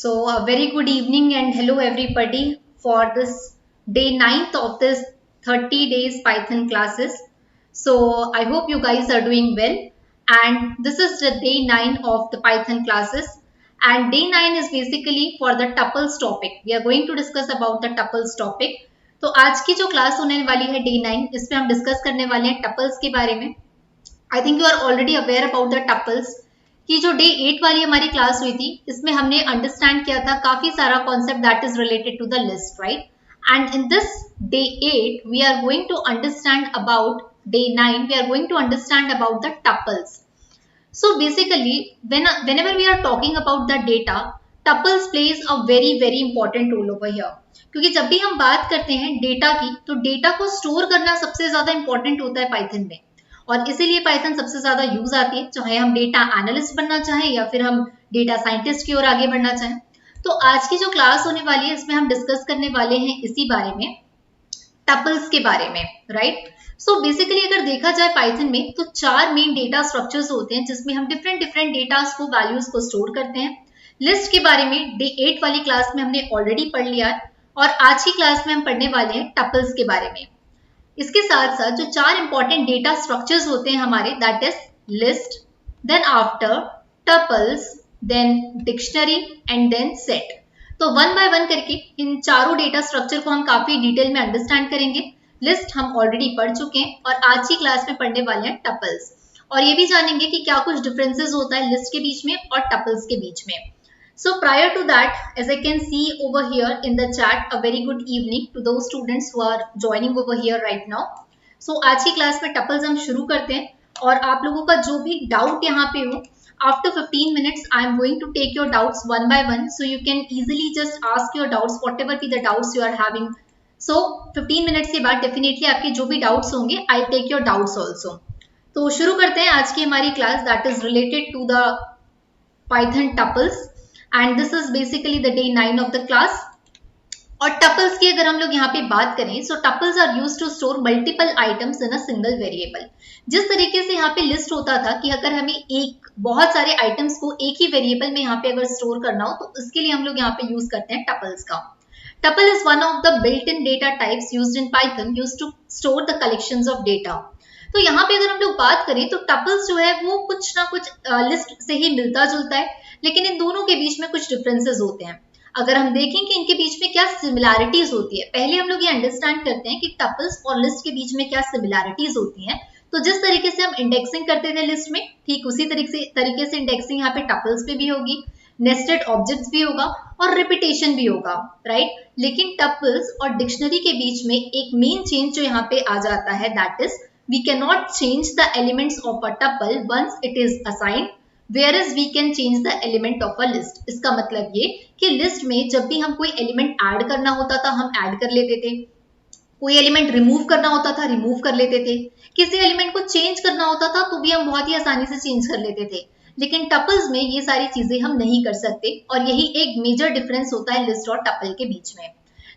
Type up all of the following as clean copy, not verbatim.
So, a very good evening and hello everybody for this day 9th of this 30 days Python classes. So, I hope you guys are doing well, and this is the day 9 of the Python classes, and day 9 is basically for the tuples topic. We are going to discuss about the tuples topic. तो आज की जो class होने वाली है day 9, इसमें हम discuss करने वाले हैं टपल्स के बारे में. I think you are already aware about the tuples कि जो डे 8 वाली हमारी क्लास हुई थी इसमें हमने अंडरस्टैंड किया था काफी सारा concept that is related to the list, right? And in this day 8 we are going to understand about day 9 we are going to understand about the tuples. So basically whenever we are talking about the data, tuples plays a very important role over here. क्योंकि जब भी हम बात करते हैं data की तो data को स्टोर करना सबसे ज्यादा इंपॉर्टेंट होता है पाइथन में, और इसीलिए पाइथन सबसे ज्यादा यूज आती है, चाहे हम डेटा एनालिस्ट बनना चाहें या फिर हम डेटा साइंटिस्ट की ओर आगे बढ़ना चाहें. तो आज की जो क्लास होने वाली है इसमें हम डिस्कस करने वाले हैं इसी बारे में, टपल्स के बारे में, राइट? सो बेसिकली अगर देखा जाए पाइथन में तो 4 मेन डेटा स्ट्रक्चर्स होते हैं जिसमें हम डिफरेंट डेटास को, वैल्यूज को स्टोर करते हैं. लिस्ट के बारे में डे 8 वाली क्लास में हमने ऑलरेडी पढ़ लिया है, और आज की क्लास में हम पढ़ने वाले हैं टपल्स के बारे में. इसके साथ साथ जो 4 इंपॉर्टेंट डेटा स्ट्रक्चर्स होते हैं हमारे, that is list, then after tuples, then dictionary and then set. तो वन बाय वन करके इन चारों डेटा स्ट्रक्चर को हम काफी डिटेल में अंडरस्टैंड करेंगे. लिस्ट हम ऑलरेडी पढ़ चुके हैं और आज की क्लास में पढ़ने वाले हैं टपल्स, और ये भी जानेंगे कि क्या कुछ डिफरेंसेस होता है लिस्ट के बीच में और टपल्स के बीच में. So prior to that, as I can see over here in the chat, a very good evening to those students who are joining over here right now. So आज की class में tuples हम शुरू करते हैं, और आप लोगों का जो भी डाउट यहाँ पे हो, after 15 minutes I am going to take your doubts one by one, so you can easily just ask your doubts, whatever be the doubts you are having. So 15 minutes के बाद डेफिनेटली आपके जो भी doubts होंगे I take your doubts also. तो शुरू करते हैं आज की हमारी class that is related to the Python tuples, and this is basically the day 9 of the class. और टपल्स की अगर हम लोग यहाँ पे बात करें, so tuples are used to store multiple items in a single variable. जिस तरीके से यहाँ पे लिस्ट होता था कि अगर हमें बहुत सारे आइटम्स को एक ही वेरिएबल में यहाँ पे अगर स्टोर करना हो तो इसके लिए हम लोग यहाँ पे यूज करते हैं टपल्स का. Tuple is one of the built-in data types used in Python, used to store the collections of data. तो यहाँ पे अगर हम लोग बात करें तो टपल्स जो है वो कुछ ना कुछ लिस्ट से ही मिलता जुलता है, लेकिन इन दोनों के बीच में कुछ डिफरेंसेस होते हैं. अगर हम देखें कि इनके बीच में क्या सिमिलैरिटीज होती है, पहले हम लोग ये अंडरस्टैंड करते हैं कि टपल्स और लिस्ट के बीच में क्या सिमिलैरिटीज होती हैं. तो जिस तरीके से हम इंडेक्सिंग करते थे लिस्ट में, ठीक उसी तरीके से इंडेक्सिंग यहाँ पे टपल्स पे भी होगी, नेस्टेड ऑब्जेक्ट्स भी होगा और रिपीटेशन भी होगा, राइट? लेकिन टपल्स और डिक्शनरी के बीच में एक मेन चेंज जो यहाँ पे आ जाता है, that is we can not change the elements of a tuple once it is assigned, where is we can change the element of a list. इसका मतलब ये कि लिस्ट में जब भी हम कोई एलिमेंट ऐड करना होता था हम ऐड कर लेते थे, कोई एलिमेंट रिमूव करना होता था रिमूव कर लेते थे, किसी एलिमेंट को चेंज करना होता था तो भी हम बहुत ही आसानी से चेंज कर लेते थे. लेकिन टपल्स में ये सारी चीजें हम नहीं कर सकते, और यही एक मेजर डिफरेंस होता है लिस्ट और टपल के बीच में.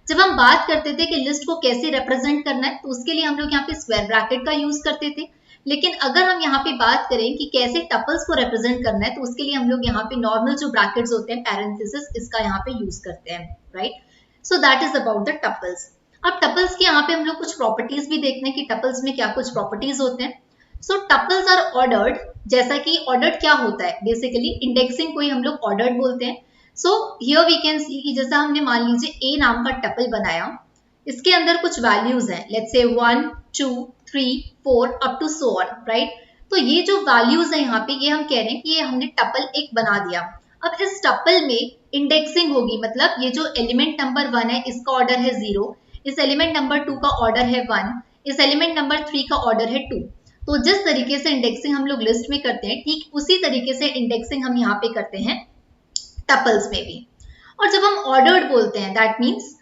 जब हम बात करते थे कि लिस्ट को कैसे रिप्रेजेंट करना है तो उसके लिए हम लोग यहाँ पे स्क्वायर ब्रैकेट का यूज करते थे, लेकिन अगर हम यहाँ पे बात करें कि कैसे टपल्स को रिप्रेजेंट करना है तो उसके लिए हम लोग यहाँ पे नॉर्मल जो ब्रैकेट्स होते हैं, पैरेंथेसिस, इसका यहाँ पे यूज करते हैं, right? So that is about the tuples. अब टपल्स के यहाँ पे हम लोग कुछ प्रॉपर्टीज भी देखते हैं कि टपल्स में क्या कुछ प्रॉपर्टीज होते हैं. सो टपल्स आर ऑर्डर्ड. जैसा कि ऑर्डर्ड क्या होता है, बेसिकली इंडेक्सिंग को ही हम लोग ऑर्डर्ड बोलते हैं. So here we can see कि जैसा हमने मान लीजिए ए नाम का टपल बनाया, इसके अंदर कुछ वैल्यूज हैं, let's say 1 2 3 4 up to so on, right? तो ये जो वैल्यूज है यहाँ पे, ये हम कह रहे हैं कि ये हमने टपल एक बना दिया. अब इस टपल में इंडेक्सिंग होगी, मतलब ये जो एलिमेंट नंबर 1 है इसका ऑर्डर है 0, इस एलिमेंट नंबर 2 का ऑर्डर है 1, इस एलिमेंट नंबर 3 का ऑर्डर है 2. तो जिस तरीके से इंडेक्सिंग हम लोग लिस्ट में करते हैं, ठीक उसी तरीके से इंडेक्सिंग हम यहाँ पे करते हैं टपल्स में भी. और जब हम ऑर्डर्ड बोलते हैं, that means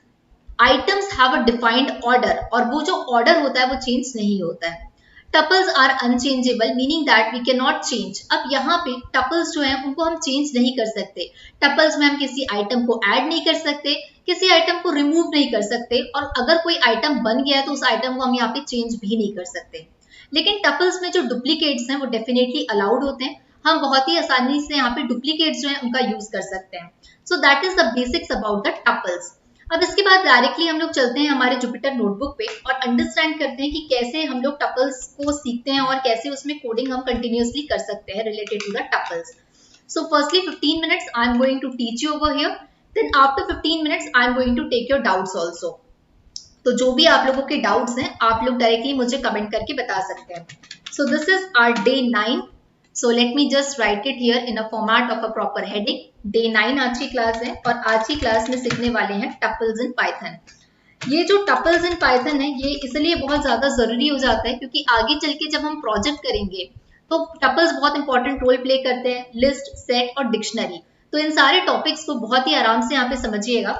items have a defined order, और वो जो ऑर्डर होता है वो चेंज नहीं होता है. Tuples are unchangeable, meaning that we can not change. अब यहाँ पे टपल्स जो है उनको हम चेंज नहीं कर सकते. टपल्स में हम किसी आइटम को ऐड नहीं कर सकते, किसी आइटम को रिमूव नहीं कर सकते, और अगर कोई आइटम बन गया है तो उस आइटम को हम यहाँ पे चेंज भी नहीं कर सकते. लेकिन टपल्स में जो डुप्लीकेट्स हैं वो डेफिनेटली अलाउड होते हैं. हम बहुत ही आसानी से यहाँ पे डुप्लीकेट्स जो है उनका यूज कर सकते हैं। So that is the basics about the tuples. अब इसके बाद डायरेक्टली हम लोग चलते हैं हमारे जुपिटर नोटबुक पे और अंडरस्टैंड करते हैं कि कैसे हम लोग टपल्स को सीखते हैं और कैसे उसमें कोडिंग हम कंटिन्यूअसली कर सकते हैं related to the tuples. So firstly 15 minutes I am going to teach you over here. Then after 15 minutes I am going to take your doubts also. तो जो भी आप लोगों के डाउट्स हैं आप लोग डायरेक्टली मुझे कमेंट करके बता सकते हैं। So this is our day 9. So let me just write it here in a format of a proper heading. Day 9 आज की क्लास है और आज की क्लास में सीखने वाले हैं टपल्स इन पाइथन। ये जो टपल्स इन पाइथन है ये इसलिए बहुत ज्यादा जरूरी हो जाता है क्योंकि आगे चल के जब हम प्रोजेक्ट करेंगे तो टपल्स बहुत इंपॉर्टेंट रोल प्ले करते हैं, लिस्ट, सेट और डिक्शनरी। तो इन सारे टॉपिक्स को बहुत ही आराम से यहाँ पे समझिएगा।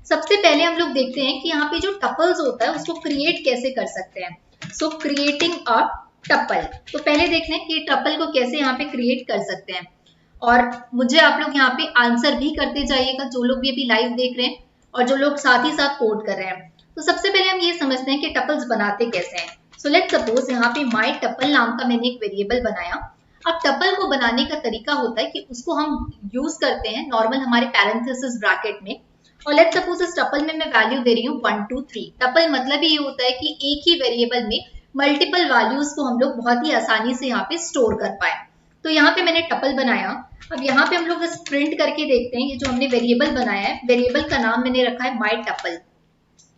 सबसे पहले हम लोग देखते हैं कि यहाँ पे जो टपल्स होता है उसको क्रिएट कैसे कर सकते हैं। सो क्रिएटिंग अ टपल, तो पहले देखते हैं कि टपल को कैसे यहाँ पे क्रिएट कर सकते हैं और मुझे आप लोग यहाँ पे आंसर भी करते जाइएगा, जो लोग भी अभी लाइव देख रहे हैं और जो लोग साथ ही साथ कोड कर रहे हैं। तो सबसे पहले हम ये समझते हैं कि टपल्स बनाते कैसे हैं। सो लेट्स सपोज यहाँ पे माई टपल नाम का मैंने एक वेरिएबल बनाया। अब टपल को बनाने का तरीका होता है कि उसको हम यूज करते हैं नॉर्मल हमारे पैरेंथेसिस ब्रैकेट में और लेट्स सपोज इस टपल में मैं वैल्यू दे रही हूँ 1 2 3। टपल मतलब ये होता है कि एक ही वेरिएबल में मल्टीपल वैल्यूज को हम लोग बहुत ही आसानी से यहाँ पे स्टोर कर पाए। तो यहाँ पे मैंने टपल बनाया। अब यहाँ पे हम लोग प्रिंट करके देखते हैं ये जो हमने वेरिएबल बनाया है, वेरिएबल का नाम मैंने रखा है my tuple.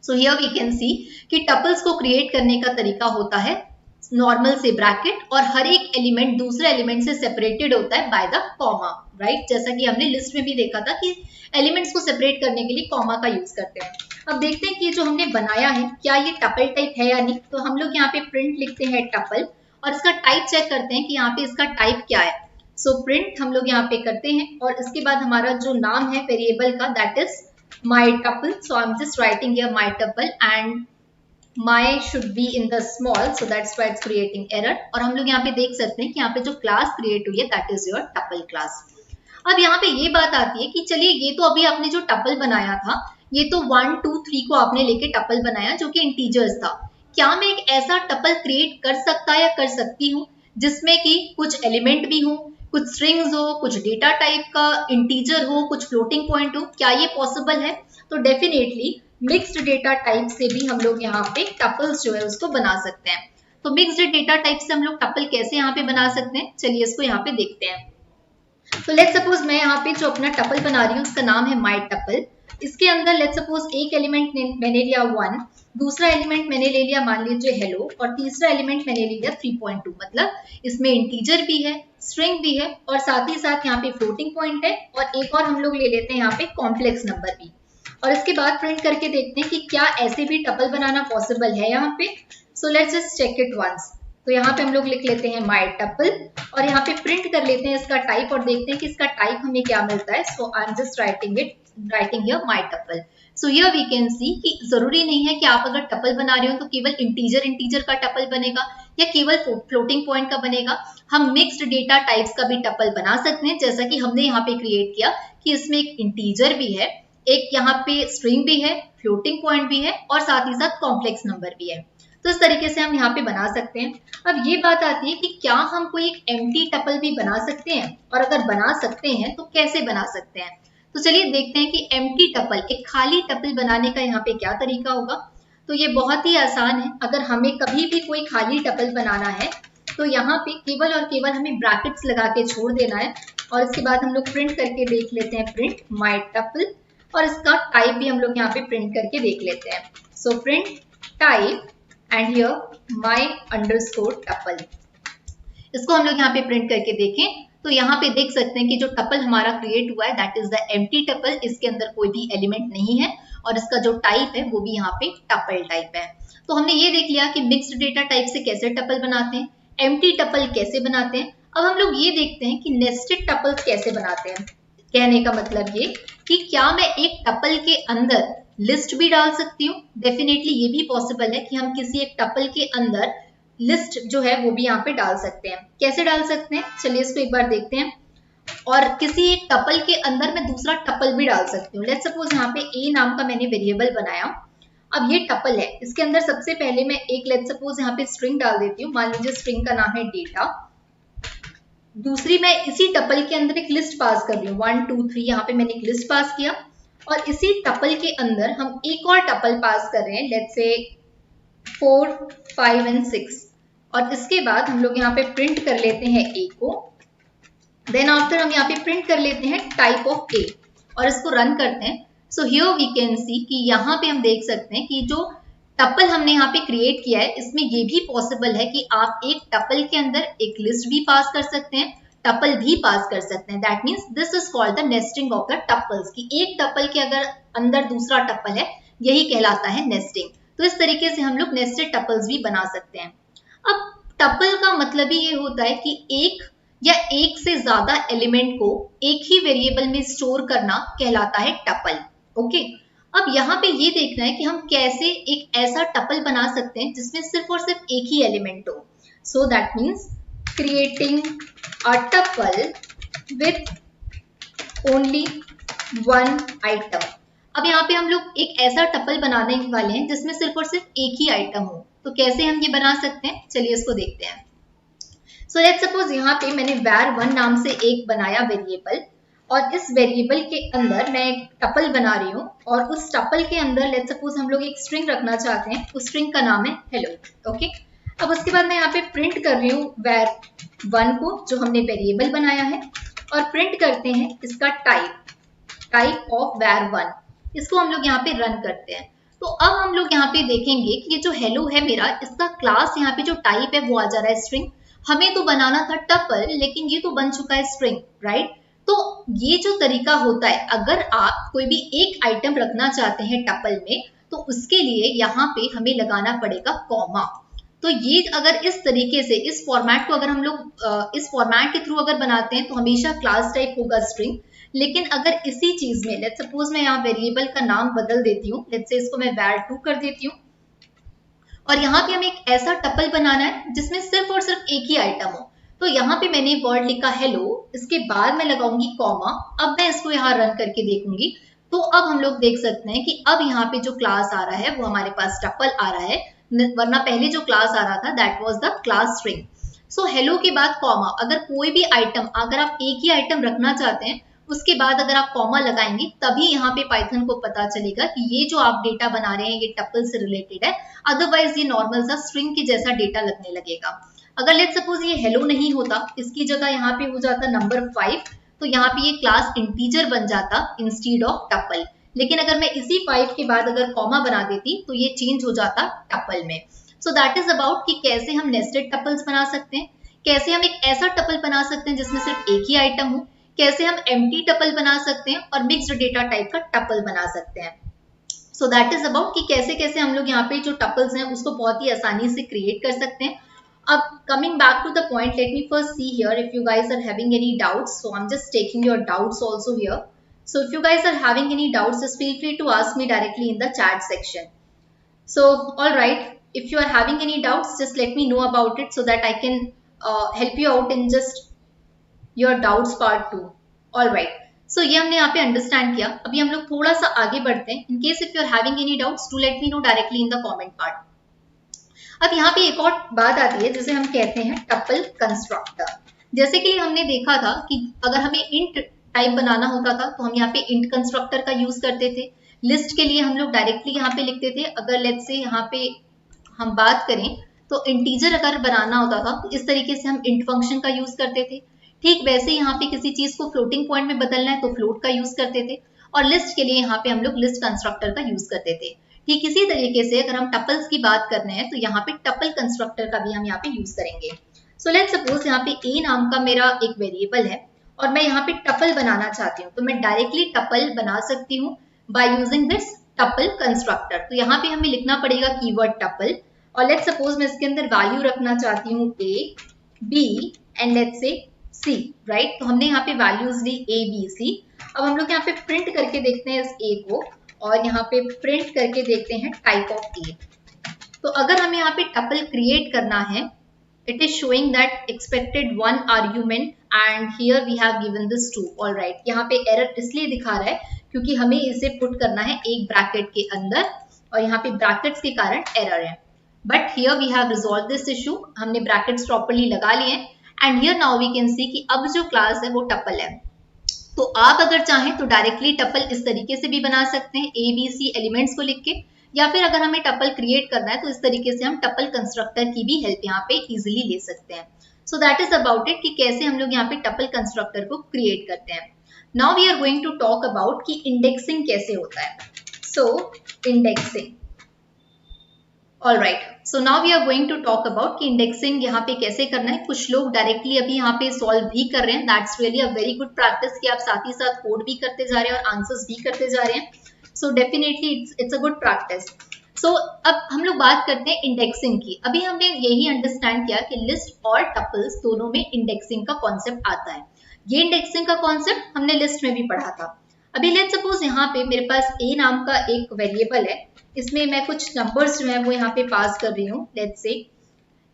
So here we can see कि टपल्स को क्रिएट करने का तरीका होता है नॉर्मल से ब्रैकेट और हर एक एलिमेंट दूसरे एलिमेंट से सेपरेटेड होता है बाय द कॉमा, राइट। जैसा कि हमने लिस्ट में भी देखा था कि एलिमेंट्स को सेपरेट करने के लिए कॉमा का यूज करते हैं। अब देखते हैं कि ये जो हमने बनाया है क्या ये टपल टाइप है या नहीं। तो हम लोग यहाँ पे प्रिंट लिखते हैं टपल और इसका टाइप चेक करते हैं कि यहाँ पे इसका टाइप क्या है। सो प्रिंट हम लोग यहाँ पे करते हैं और इसके बाद हमारा जो नाम है वेरिएबल का that is my tuple. So I'm just writing here my tuple and my should be in the small, so that's why it's creating error। और हम लोग यहाँ पे देख सकते हैं कि यहाँ पे जो क्लास क्रिएट हुई है that is your tuple class। अब यहाँ पे ये बात आती है कि चलिए ये तो अभी आपने जो टपल बनाया था ये तो 1 2 3 को आपने लेके टपल बनाया जो कि इंटीजर्स था। क्या मैं एक ऐसा टपल क्रिएट कर सकता या कर सकती हूँ जिसमें कि कुछ एलिमेंट भी हो, कुछ स्ट्रिंग्स हो, कुछ डेटा टाइप का इंटीजर हो, कुछ फ्लोटिंग पॉइंट हो? क्या ये पॉसिबल है? तो डेफिनेटली मिक्स्ड डेटा टाइप से भी हम लोग यहाँ पे टपल्स जो है उसको बना सकते हैं। तो मिक्स्ड डेटा टाइप से हम लोग टपल कैसे यहाँ पे बना सकते हैं, चलिए इसको यहाँ पे देखते हैं। तो लेट्स सपोज मैं यहाँ पे जो अपना टपल बना रही हूँ उसका नाम है माई टपल। इसके अंदर लेट्स सपोज एक एलिमेंट मैंने लिया 1, दूसरा एलिमेंट मैंने ले लिया मान लीजिए हेलो और तीसरा एलिमेंट मैंने ले लिया 3.2। मतलब इसमें इंटीजर भी है, स्ट्रिंग भी है और साथ ही साथ यहाँ पे फ्लोटिंग पॉइंट है और एक और हम लोग ले लेते हैं यहाँ पे कॉम्प्लेक्स नंबर भी। और इसके बाद प्रिंट करके देखते हैं कि क्या ऐसे भी टपल बनाना पॉसिबल है यहाँ पे। So let's just check it once. तो यहाँ पे हम लोग लिख लेते हैं माई टपल और यहाँ पे प्रिंट कर लेते हैं इसका टाइप और देखते हैं कि इसका टाइप हमें क्या मिलता है। So I am just writing here my tuple. So here we can see कि जरूरी नहीं है कि आप अगर टपल बना रहे हो तो केवल इंटीजर का टपल बनेगा या केवल फ्लोटिंग पॉइंट का बनेगा। हम मिक्स्ड डेटा टाइप्स का भी टपल बना सकते हैं जैसा कि हमने यहाँ पे क्रिएट किया कि इसमें एक इंटीजर भी है, एक यहाँ पे स्ट्रिंग भी है, फ्लोटिंग पॉइंट भी है और साथ ही साथ कॉम्प्लेक्स नंबर भी है। तो इस तरीके से हम यहाँ पे बना सकते हैं। अब ये बात आती है कि क्या हम कोई एक एम्प्टी टपल भी बना सकते हैं और अगर बना सकते हैं तो कैसे बना सकते हैं। तो चलिए देखते हैं कि एम्प्टी टपल, एक खाली टपल बनाने का यहाँ पे क्या तरीका होगा। तो ये बहुत ही आसान है। अगर हमें कभी भी कोई खाली टपल बनाना है तो यहाँ पे केवल और केवल हमें ब्रैकेट्स लगा के छोड़ देना है और इसके बाद हम लोग प्रिंट करके देख लेते हैं प्रिंट माई टपल और इसका टाइप भी हम लोग यहाँ पे प्रिंट करके देख लेते हैं। So print type and here my underscore tuple. इसको हम लोग यहाँ पे प्रिंट करके देखें तो यहाँ पे देख सकते हैं कि जो टपल हमारा क्रिएट हुआ है that is the empty tuple. इसके अंदर कोई भी एलिमेंट नहीं है और इसका जो टाइप है वो भी यहाँ पे टपल टाइप है। तो हमने ये देख लिया कि मिक्स्ड डेटा टाइप से कैसे टपल बनाते हैं, एम्प्टी टपल कैसे बनाते हैं। अब हम लोग ये देखते हैं कि नेस्टेड टपल्स कैसे बनाते हैं। कहने का मतलब ये कि क्या मैं एक टपल के अंदर लिस्ट भी डाल सकती हूँ। डेफिनेटली ये भी पॉसिबल है कि हम किसी एक टपल के अंदर लिस्ट जो है वो भी यहाँ पे डाल सकते हैं। कैसे डाल सकते हैं चलिए इसको एक बार देखते हैं। और किसी एक टपल के अंदर मैं दूसरा टपल भी डाल सकती हूँ। लेट्स सपोज यहाँ पे ए नाम का मैंने वेरिएबल बनाया। अब ये टपल है, इसके अंदर सबसे पहले मैं एक लेट्स सपोज यहाँ पे स्ट्रिंग डाल देती हूँ। मान लीजिए स्ट्रिंग का नाम है डेटा। दूसरी मैं इसी टपल के अंदर एक लिस्ट पास कर रही हूँ 1 2 3, यहाँ पे मैंने एक लिस्ट पास किया और इसी टपल के अंदर हम एक और टपल पास कर रहे हैं, लेट्स से 4 5 एंड 6, और इसके बाद हम लोग यहाँ पे प्रिंट कर लेते हैं ए को। देन आफ्टर हम यहाँ पे प्रिंट कर लेते हैं टाइप ऑफ ए और इसको रन करते हैं। So here we can see कि यहाँ पे हम देख सकते हैं कि जो टपल हमने यहाँ पे क्रिएट किया है इसमें ये भी पॉसिबल है कि आप एक टपल के अंदर एक लिस्ट भी पास कर सकते हैं, टपल भी पास कर सकते हैं। That means this is called the nesting of the tuples, कि एक टपल के अगर अंदर दूसरा टपल है यही कहलाता है नेस्टिंग। तो इस तरीके से हम लोग नेस्टेड टपल्स भी बना सकते हैं। अब टपल का मतलब ही ये होता है कि एक या एक से ज्यादा एलिमेंट को एक ही वेरिएबल में स्टोर करना कहलाता है टपल। ओके, अब यहाँ पे ये देखना है कि हम कैसे एक ऐसा टपल बना सकते हैं जिसमें सिर्फ और सिर्फ एक ही एलिमेंट हो। So that means creating a tuple with only one item. अब यहाँ पे हम लोग एक ऐसा टपल बनाने वाले हैं जिसमें सिर्फ और सिर्फ एक ही आइटम हो। तो कैसे हम ये बना सकते हैं, चलिए इसको देखते हैं। सो लेट्स सपोज यहाँ पे मैंने var1 नाम से एक बनाया वेरिएबल और इस वेरिएबल के अंदर मैं एक टपल बना रही हूँ और उस टपल के अंदर लेट्स सपोज हम लोग एक स्ट्रिंग रखना चाहते हैं, उस स्ट्रिंग का नाम है हेलो। ओके, अब उसके बाद मैं यहाँ पे प्रिंट कर रही हूँ var1 को जो हमने वेरिएबल बनाया है और प्रिंट करते हैं इसका टाइप ऑफ var1। इसको हम लोग यहाँ पे रन करते हैं। तो अब हम लोग यहाँ पे देखेंगे कि ये जो हेलो है मेरा, इसका क्लास यहाँ पे जो टाइप है वो आ जा रहा है स्ट्रिंग। हमें तो बनाना था टपल लेकिन ये तो बन चुका है स्ट्रिंग, राइट। तो ये जो तरीका होता है, अगर आप कोई भी एक आइटम रखना चाहते हैं टपल में तो उसके लिए यहाँ पे हमें लगाना पड़ेगा कॉमा। तो ये अगर इस तरीके से इस फॉर्मेट को अगर हम लोग इस फॉर्मेट के थ्रू अगर बनाते हैं तो हमेशा क्लास टाइप होगा स्ट्रिंग। लेकिन अगर इसी चीज में लेट्स सपोज मैं यहाँ वेरिएबल का नाम बदल देती हूँ, लेट्स से इसको मैं var2 कर देती हूँ और यहाँ पे हमें एक ऐसा टपल बनाना है जिसमें सिर्फ और सिर्फ एक ही आइटम हो। तो यहाँ पे मैंने वर्ड लिखा हेलो, इसके बाद मैं लगाऊंगी कॉमा। अब मैं इसको यहाँ रन करके देखूंगी तो अब हम लोग देख सकते हैं कि अब यहाँ पे जो क्लास आ रहा है वो हमारे पास टपल आ रहा है, वरना पहले जो क्लास आ रहा था that was the class string. So hello के बाद कॉमा, अगर कोई भी आइटम अगर आप एक ही आइटम रखना चाहते हैं उसके बाद अगर आप कॉमा लगाएंगे तभी यहाँ पे पाइथन को पता चलेगा कि ये जो आप डेटा बना रहे हैं ये टपल से रिलेटेड है, अदरवाइज ये नॉर्मल सा स्ट्रिंग के जैसा डेटा लगने लगेगा। अगर लेट्स सपोज ये हेलो नहीं होता, इसकी जगह यहाँ पे हो जाता नंबर 5, तो यहाँ पे ये क्लास इंटीजर बन जाता इंस्टीड ऑफ टपल। लेकिन अगर मैं इसी 5 के बाद अगर कॉमा बना देती तो ये चेंज हो जाता टपल में। सो दैट इज अबाउट कि कैसे हम नेस्टेड टपल्स बना सकते हैं, कैसे हम एक ऐसा टपल बना सकते हैं जिसमें सिर्फ एक ही आइटम हो, कैसे हम एम्प्टी टपल बना सकते हैं और मिक्स्ड डेटा टाइप का टपल बना सकते हैं। सो दैट इज अबाउट कि कैसे कैसे हम लोग यहाँ पे जो टपल्स हैं उसको बहुत ही आसानी से क्रिएट कर सकते हैं। अब coming back to the point, let me first see here if you guys are having any doubts. So I'm just taking your doubts also here. So if you guys are having any doubts, just feel free to ask me directly in the chat section. So all right, if you are having any doubts, just let me know about it so that I can help you out in just your doubts part 2. All right. So ये हमने यहाँ पे understand किया। अभी हम लोग थोड़ा सा आगे बढ़ते हैं। In case if you are having any doubts, do let me know directly in the comment part. अब यहाँ पे एक और बात आती है जिसे हम कहते हैं टपल कंस्ट्रक्टर। जैसे कि हमने देखा था कि अगर हमें इंट टाइप बनाना होता था तो हम यहाँ पे इंट कंस्ट्रक्टर का यूज करते थे। लिस्ट के लिए हम लोग डायरेक्टली यहाँ पे लिखते थे। अगर लेट्स से यहाँ पे हम बात करें तो इंटीजर अगर बनाना होता था तो इस तरीके से हम इंट फंक्शन का यूज करते थे। ठीक वैसे यहाँ पे किसी चीज को फ्लोटिंग पॉइंट में बदलना है तो फ्लोट का यूज करते थे और लिस्ट के लिए यहाँ पे हम लोग लिस्ट कंस्ट्रक्टर का यूज करते थे। ठीक इसी तरीके से अगर हम टपल्स की बात कर रहे हैं तो यहाँ पे टपल कंस्ट्रक्टर का भी हम यहाँ पे यूज करेंगे। सो लेट्स सपोज यहाँ पे ए नाम का मेरा एक वेरिएबल है और मैं यहाँ पे टपल बनाना चाहती हूँ तो मैं डायरेक्टली टपल बना सकती हूँ by using this tuple constructor. तो यहाँ पे हमें लिखना पड़ेगा कीवर्ड टपल और लेट्स सपोज मैं इसके अंदर वैल्यू रखना चाहती हूँ A B and let's say C, right. तो हमने यहाँ पे values Lee A B C. अब हम लोग यहाँ पे प्रिंट करके देखते हैं इस ए को और यहाँ पे प्रिंट करके देखते हैं टाइप ऑफ ए। तो अगर हमें यहाँ पे टपल क्रिएट करना है, it is showing that expected 1 argument and here we have given this 2। Alright, यहाँ पे एरर इसलिए दिखा रहा है क्योंकि हमें इसे पुट करना है एक ब्रैकेट के अंदर और यहाँ पे ब्रैकेट्स के कारण एरर है। But here we have resolve this issue, हमने ब्रैकेट्स प्रॉपर्ली लगा लिए हैं and here now we can see कि अब जो क्लास है वो टपल है। तो आप अगर चाहें तो डायरेक्टली टपल इस तरीके से भी बना सकते हैं, ABC एलिमेंट्स को लिख के, या फिर अगर हमें टपल क्रिएट करना है तो इस तरीके से हम टपल कंस्ट्रक्टर की भी हेल्प यहाँ पे इजिली ले सकते हैं। So that is about it कि कैसे हम लोग यहाँ पे टपल कंस्ट्रक्टर को क्रिएट करते हैं। Now we are going to talk about कि इंडेक्सिंग कैसे होता है। So indexing, alright, so now we are going to talk about कि इंडेक्सिंग यहाँ पे कैसे करना है। कुछ लोग डायरेक्टली अभी यहाँ पे सॉल्व भी कर रहे हैं, that's really a very good practice कि आप साथ ही साथ कोड भी करते जा रहे हैं और आंसर्स भी करते जा रहे हैं। So definitely it's a good practice. सो अब हम लोग बात करते हैं इंडेक्सिंग की। अभी हमने यही अंडरस्टैंड किया कि लिस्ट और टपल्स दोनों में इंडेक्सिंग का कॉन्सेप्ट आता है। ये इंडेक्सिंग का कॉन्सेप्ट हमने लिस्ट में भी पढ़ा था। अभी लेट्स सपोज यहाँ पे मेरे पास a नाम का एक वेरिएबल है, इसमें मैं कुछ नंबर्स जो है वो यहाँ पे पास कर रही हूँ। लेट्स से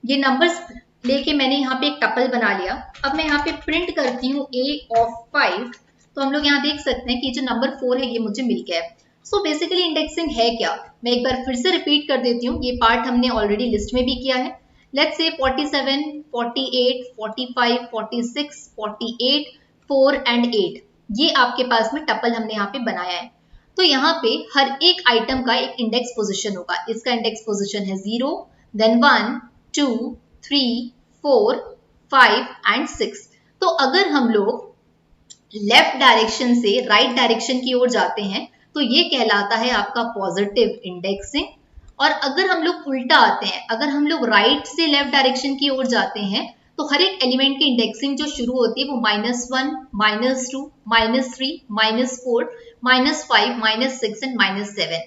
ये नंबर्स लेके मैंने यहाँ पे एक टपल बना लिया। अब मैं यहाँ पे प्रिंट करती हूँ a of 5, तो हम लोग यहाँ देख सकते हैं कि जो नंबर 4 है ये मुझे मिल गया है। सो बेसिकली इंडेक्सिंग है क्या, मैं एक बार फिर से रिपीट कर देती हूँ, ये पार्ट हमने ऑलरेडी लिस्ट में भी किया है। लेट्स से 47, 48, 45, 46, 48, 4 एंड 8, ये आपके पास में टपल हमने यहाँ पे बनाया है। तो यहाँ पे हर एक आइटम का एक इंडेक्स पोजीशन होगा। इसका इंडेक्स पोजीशन है 0, देन 1, 2, 3, 4, 5 एंड 6। तो अगर हम लोग लेफ्ट डायरेक्शन से राइट डायरेक्शन की ओर जाते हैं तो ये कहलाता है आपका पॉजिटिव इंडेक्सिंग, और अगर हम लोग उल्टा आते हैं, अगर हम लोग राइट से लेफ्ट डायरेक्शन की ओर जाते हैं तो हर एक एलिमेंट की इंडेक्सिंग जो शुरू होती है वो -1, -2, -3, -4, -5, -6 एंड -7।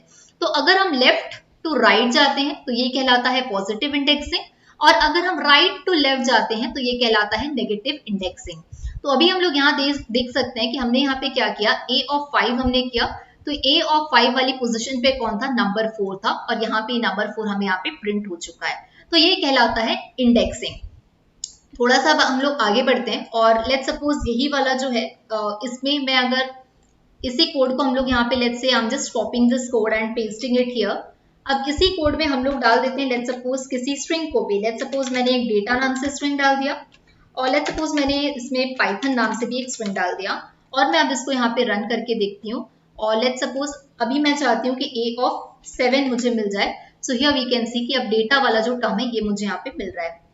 तो अगर हम लेफ्ट टू राइट जाते हैं तो ये कहलाता है पॉजिटिव इंडेक्सिंग, और अगर हम राइट टू लेफ्ट जाते हैं तो ये कहलाता है नेगेटिव इंडेक्सिंग। तो अभी हम लोग यहाँ देख सकते हैं कि हमने यहाँ पे क्या किया, a of 5 हमने किया, तो a of 5 वाली पोजीशन पे कौन था, नंबर 4 था, और यहाँ पे नंबर 4 हमें यहाँ पे प्रिंट हो चुका है। तो ये कहलाता है इंडेक्सिंग। थोड़ा सा हम लोग आगे बढ़ते हैं और लेट्स सपोज यही वाला जो है, इसमें मैं अगर इसी कोड को हम लोग यहाँ पे let's say I am just copying this code and pasting it here. अब इसी कोड में हम लोग डाल देते हैं लेट्स सपोज किसी स्ट्रिंग को भी। लेट्स सपोज मैंने एक डेटा नाम से स्ट्रिंग डाल दिया, और लेट्स सपोज मैंने इसमें पाइथन नाम से भी एक स्ट्रिंग डाल दिया, और मैं अब इसको यहाँ पे रन करके देखती हूँ। और लेट्स सपोज अभी मैं चाहती हूँ कि a of 7 मुझे मिल जाए। So here we can see कि अब डेटा वाला जो टर्म है ये मुझे यहाँ पे मिल रहा है।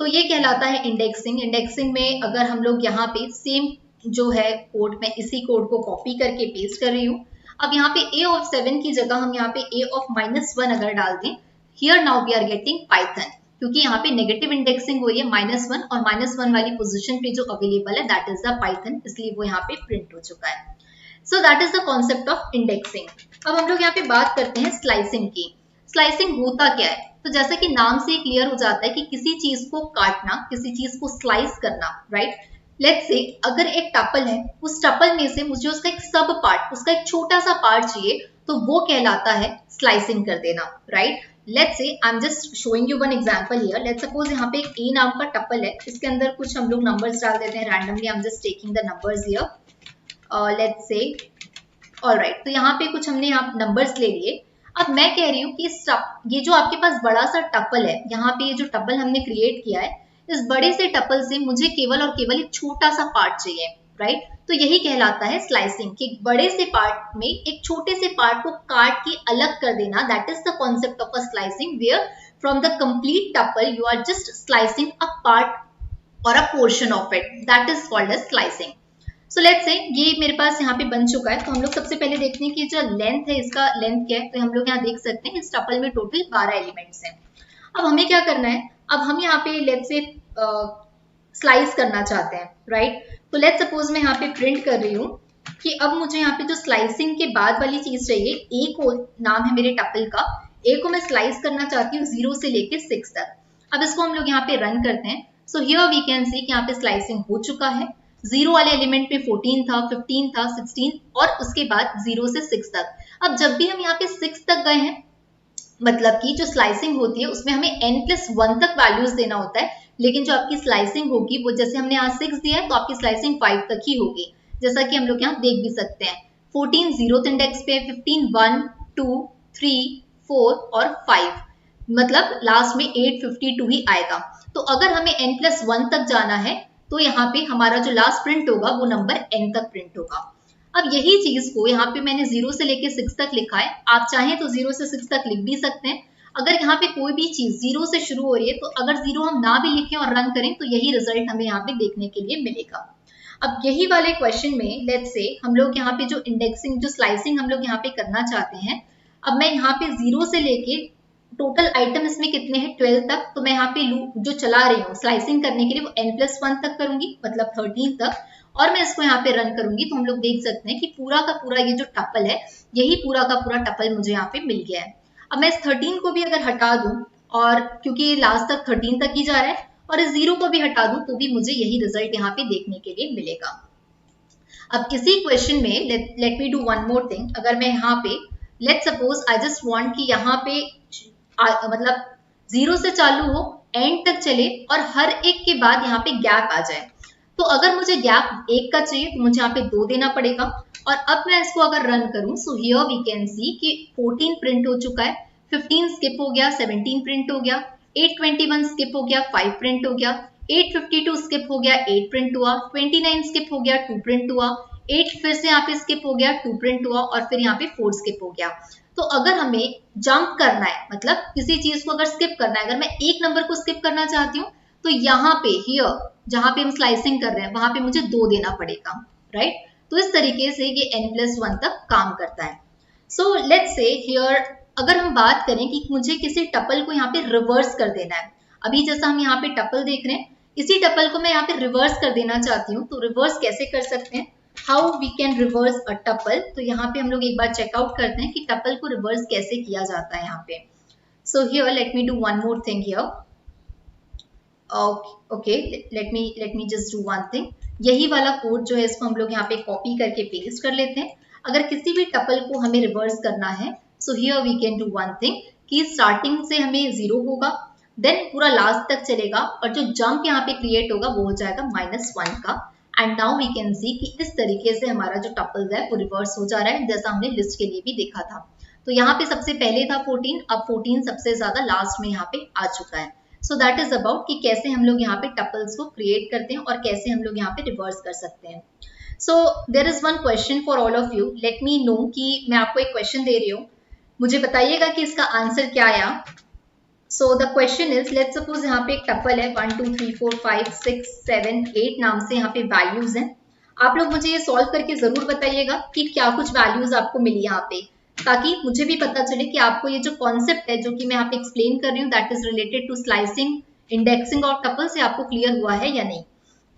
तो ये कहलाता है इंडेक्सिंग। इंडेक्सिंग में अगर हम लोग यहाँ पे सेम जो है कोड में इसी कोड को कॉपी करके पेस्ट कर रही हूँ। अब यहाँ पे a of 7 की जगह हम यहाँ पे a of -1 अगर डाल दें, here now we are getting Python, क्योंकि यहाँ पे नेगेटिव इंडेक्सिंग हुई है -1, और -1 वाली पोजीशन पे जो अवेलेबल है दैट इज द पाइथन, इसलिए वो यहाँ पे प्रिंट हो चुका है। So that is the concept of indexing. अब हम लोग यहाँ पे बात करते हैं स्लाइसिंग की। स्लाइसिंग होता क्या है, तो जैसा कि नाम से क्लियर हो जाता है कि किसी चीज को काटना, किसी चीज को स्लाइस करना, राइट। लेट्स से अगर एक टपल है, उस टपल में से मुझे उसका एक सब पार्ट, उसका एक छोटा सा पार्ट चाहिए, तो वो कहलाता है स्लाइसिंग कर देना, right. Let's say I am just showing you one example here. Let's suppose यहाँ पे एक a नाम का टपल है, इसके अंदर कुछ हम लोग नंबर्स डाल देते हैं randomly. I am just taking the numbers here, let's say alright. तो यहाँ पे कुछ हमने यहाँ नंबर्स ले लिए। अब मैं कह रही हूँ कि ये जो आपके पास बड़ा सा टपल है, यहाँ पे ये जो टपल हमने क्रिएट किया है, इस बड़े से टपल से मुझे केवल और केवल एक छोटा सा पार्ट चाहिए, राइट। तो यही कहलाता है स्लाइसिंग, कि बड़े से पार्ट में एक छोटे से पार्ट को काट के अलग कर देना। That is the concept of a slicing, where from the complete tuple you are just slicing a part और a portion of it, that is called as slicing. So let's say ये मेरे पास यहाँ पे बन चुका है। तो हम लोग सबसे पहले देखते हैं कि जो लेंथ है, इसका लेंथ क्या है। तो हम लोग यहाँ देख सकते हैं इस टपल में टोटल 12 एलिमेंट्स हैं। अब हमें क्या करना है, अब हम यहाँ पे लेट्स से स्लाइस करना चाहते हैं, राइट। तो लेट्स सपोज मैं यहाँ पे प्रिंट कर रही हूँ कि अब मुझे यहाँ पे जो स्लाइसिंग के बाद वाली चीज चाहिए, ए को नाम है मेरे टपल का, ए को मैं स्लाइस करना चाहती हूँ 0 से लेके 6 तक। अब इसको हम लोग यहाँ पे रन करते हैं। So here we can see कि यहाँ पे स्लाइसिंग हो चुका है। 0 वाले एलिमेंट पे 14 था, 15 था, 16 और उसके बाद 0 से 6 तक। अब जब भी हम यहाँ पे 6 तक गए हैं, मतलब कि जो स्लाइसिंग होती है उसमें हमें n+1 तक वैल्यूज देना होता है, लेकिन जो आपकी स्लाइसिंग होगी वो जैसे हमने यहाँ 6 दिया है तो आपकी स्लाइसिंग 5 तक ही होगी, जैसा कि हम लोग यहाँ देख भी सकते हैं। 14 0th इंडेक्स पे, 15 1 2 3 4 और 5, मतलब लास्ट में 852 ही आएगा। तो अगर हमें n+1 तक जाना है तो यहाँ पे हमारा जो लास्ट प्रिंट होगा वो नंबर n तक प्रिंट होगा। अब यही चीज को यहाँ पे मैंने 0 से लेके 6 तक लिखा है, आप चाहें तो 0 से 6 तक लिख भी सकते हैं। अगर यहाँ पे कोई भी चीज 0 से शुरू हो रही है तो अगर 0 हम ना भी लिखें और रन करें तो यही रिजल्ट हमें यहाँ पे देखने के लिए मिलेगा। अब यही वाले क्वेश्चन में लेट्स से हम लोग यहाँ पे जो इंडेक्सिंग, जो स्लाइसिंग हम लोग यहाँ पे करना चाहते हैं, अब मैं यहाँ पे 0 से लेके टोटल आइटम इसमें कितने हैं 12 तक, तो मैं यहाँ पे लूप जो चला रही हूँ स्लाइसिंग करने के लिए वो n+1 तक करूंगी, मतलब 13 तक, और मैं इसको यहाँ पे रन करूंगी तो हम लोग देख सकते हैं कि पूरा का पूरा ये जो टपल है, यही पूरा का पूरा टपल मुझे यहाँ पे मिल गया है। अब मैं इस 13 को भी अगर हटा दूं, और क्योंकि लास्ट तक 13 तक ही जा रहा है, और इस 0 को भी हटा दूं तो भी मुझे यही रिजल्ट यहाँ पे देखने के लिए मिलेगा। अब इसी क्वेश्चन में let me do one more thing. अगर मैं यहाँ पे let suppose I just want कि यहाँ पे मतलब 0 से चालू हो, एंड तक चले और हर एक के बाद यहाँ पे गैप आ जाए, तो अगर मुझे गैप 1 का चाहिए तो मुझे यहाँ पे 2 देना पड़ेगा। और अब मैं इसको अगर रन करूं, so here we can see कि 14 प्रिंट हो चुका है, 15 स्किप हो गया, 17 प्रिंट हो गया, 821 स्किप हो गया, 5 प्रिंट हो गया, 852 स्किप हो गया, 8 प्रिंट हुआ, 29 स्किप हो गया, 2 प्रिंट हुआ, 8 फिर से यहाँ पे स्किप हो गया, 2 प्रिंट हुआ, और फिर यहाँ पे 4 स्किप हो गया। तो अगर हमें जंप करना है, मतलब किसी चीज को अगर स्किप करना है, अगर मैं एक नंबर को स्किप करना चाहती हूँ तो यहाँ पे हियर जहां पे हम स्लाइसिंग कर रहे हैं वहां पे मुझे 2 देना पड़ेगा, राइट। तो इस तरीके से ये n+1 तक काम करता है। सो लेट्स से हियर अगर हम बात करें कि मुझे किसी टपल को यहाँ पे रिवर्स कर देना है, अभी जैसा हम यहाँ पे टपल देख रहे हैं, इसी टपल को मैं यहाँ पे रिवर्स कर देना चाहती हूँ, तो रिवर्स कैसे कर सकते हैं, how we can reverse a tuple. तो यहाँ पे हम लोग एक बार चेकआउट करते हैं कि टपल को रिवर्स कैसे किया जाता है यहाँ पे। So here let me do one more thing here. Okay, late me just do one thing. यही वाला कोड जो है इसको हम लोग यहाँ पे कॉपी करके पेस्ट कर लेते हैं। अगर किसी भी टपल को हमें रिवर्स करना है, so here we can do one thing कि स्टार्टिंग से हमें 0 होगा, देन पूरा लास्ट तक चलेगा, और जो जंप यहाँ पे क्रिएट होगा वो हो जाएगा -1 का। And now we can see कि इस तरीके से हमारा जो टपल्स है वो रिवर्स हो जा रहा है, जैसा हमने लिस्ट के लिए भी देखा था। तो यहाँ पे सबसे पहले था 14, अब 14 सबसे ज्यादा लास्ट में यहाँ पे आ चुका है। सो दैट इज अबाउट कि कैसे हम लोग यहाँ पे टपल्स को क्रिएट करते हैं और कैसे हम लोग यहाँ पे रिवर्स कर सकते हैं। So there is one question for all of you, let me know कि मैं आपको एक क्वेश्चन दे रही हूँ, मुझे बताइएगा कि इसका आंसर क्या आया। So the question is, let's suppose यहाँ पे एक टपल है 1 2 3 4 5 6 7 8 नाम से यहाँ पे वैल्यूज हैं। आप लोग मुझे ये सॉल्व करके जरूर बताइएगा कि क्या कुछ वैल्यूज आपको मिली यहाँ पे, ताकि मुझे भी पता चले कि आपको ये जो कॉन्सेप्ट है जो कि मैं यहाँ पे एक्सप्लेन कर रही हूँ that is related to slicing, indexing और टपल से आपको क्लियर हुआ है या नहीं।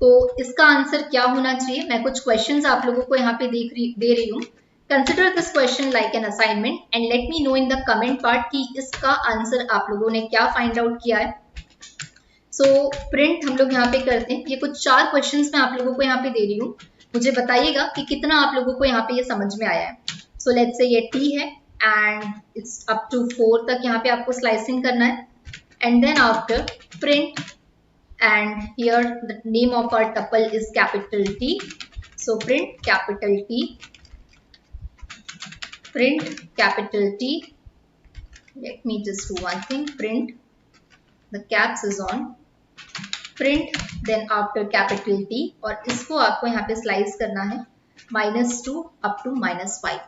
तो इसका आंसर क्या होना चाहिए, मैं कुछ क्वेश्चंस आप लोगों को यहाँ पे दे रही हूँ। Consider this question like an assignment and let me know in the comment part कि इसका आंसर आप लोगों ने क्या फाइंड आउट किया है। सो प्रिंट हम लोग यहाँ पे करते हैं, ये कुछ 4 क्वेश्चंस मैं आप लोगों को यहाँ पे दे रही हूँ, मुझे बताइएगा कि कितना आप लोगों को यहाँ पे ये समझ में आया है। सो लेट्स से ये T है एंड इट्स अप टू 4 तक यहाँ पे आपको स्लाइसिंग करना है, and then after print and here the name of our tuple is capital T, so print capital T, print capital T. Let me just do one thing, print, the caps is on, print, then after capital T, और इसको आपको यहाँ पे slice करना है -2 up to -5.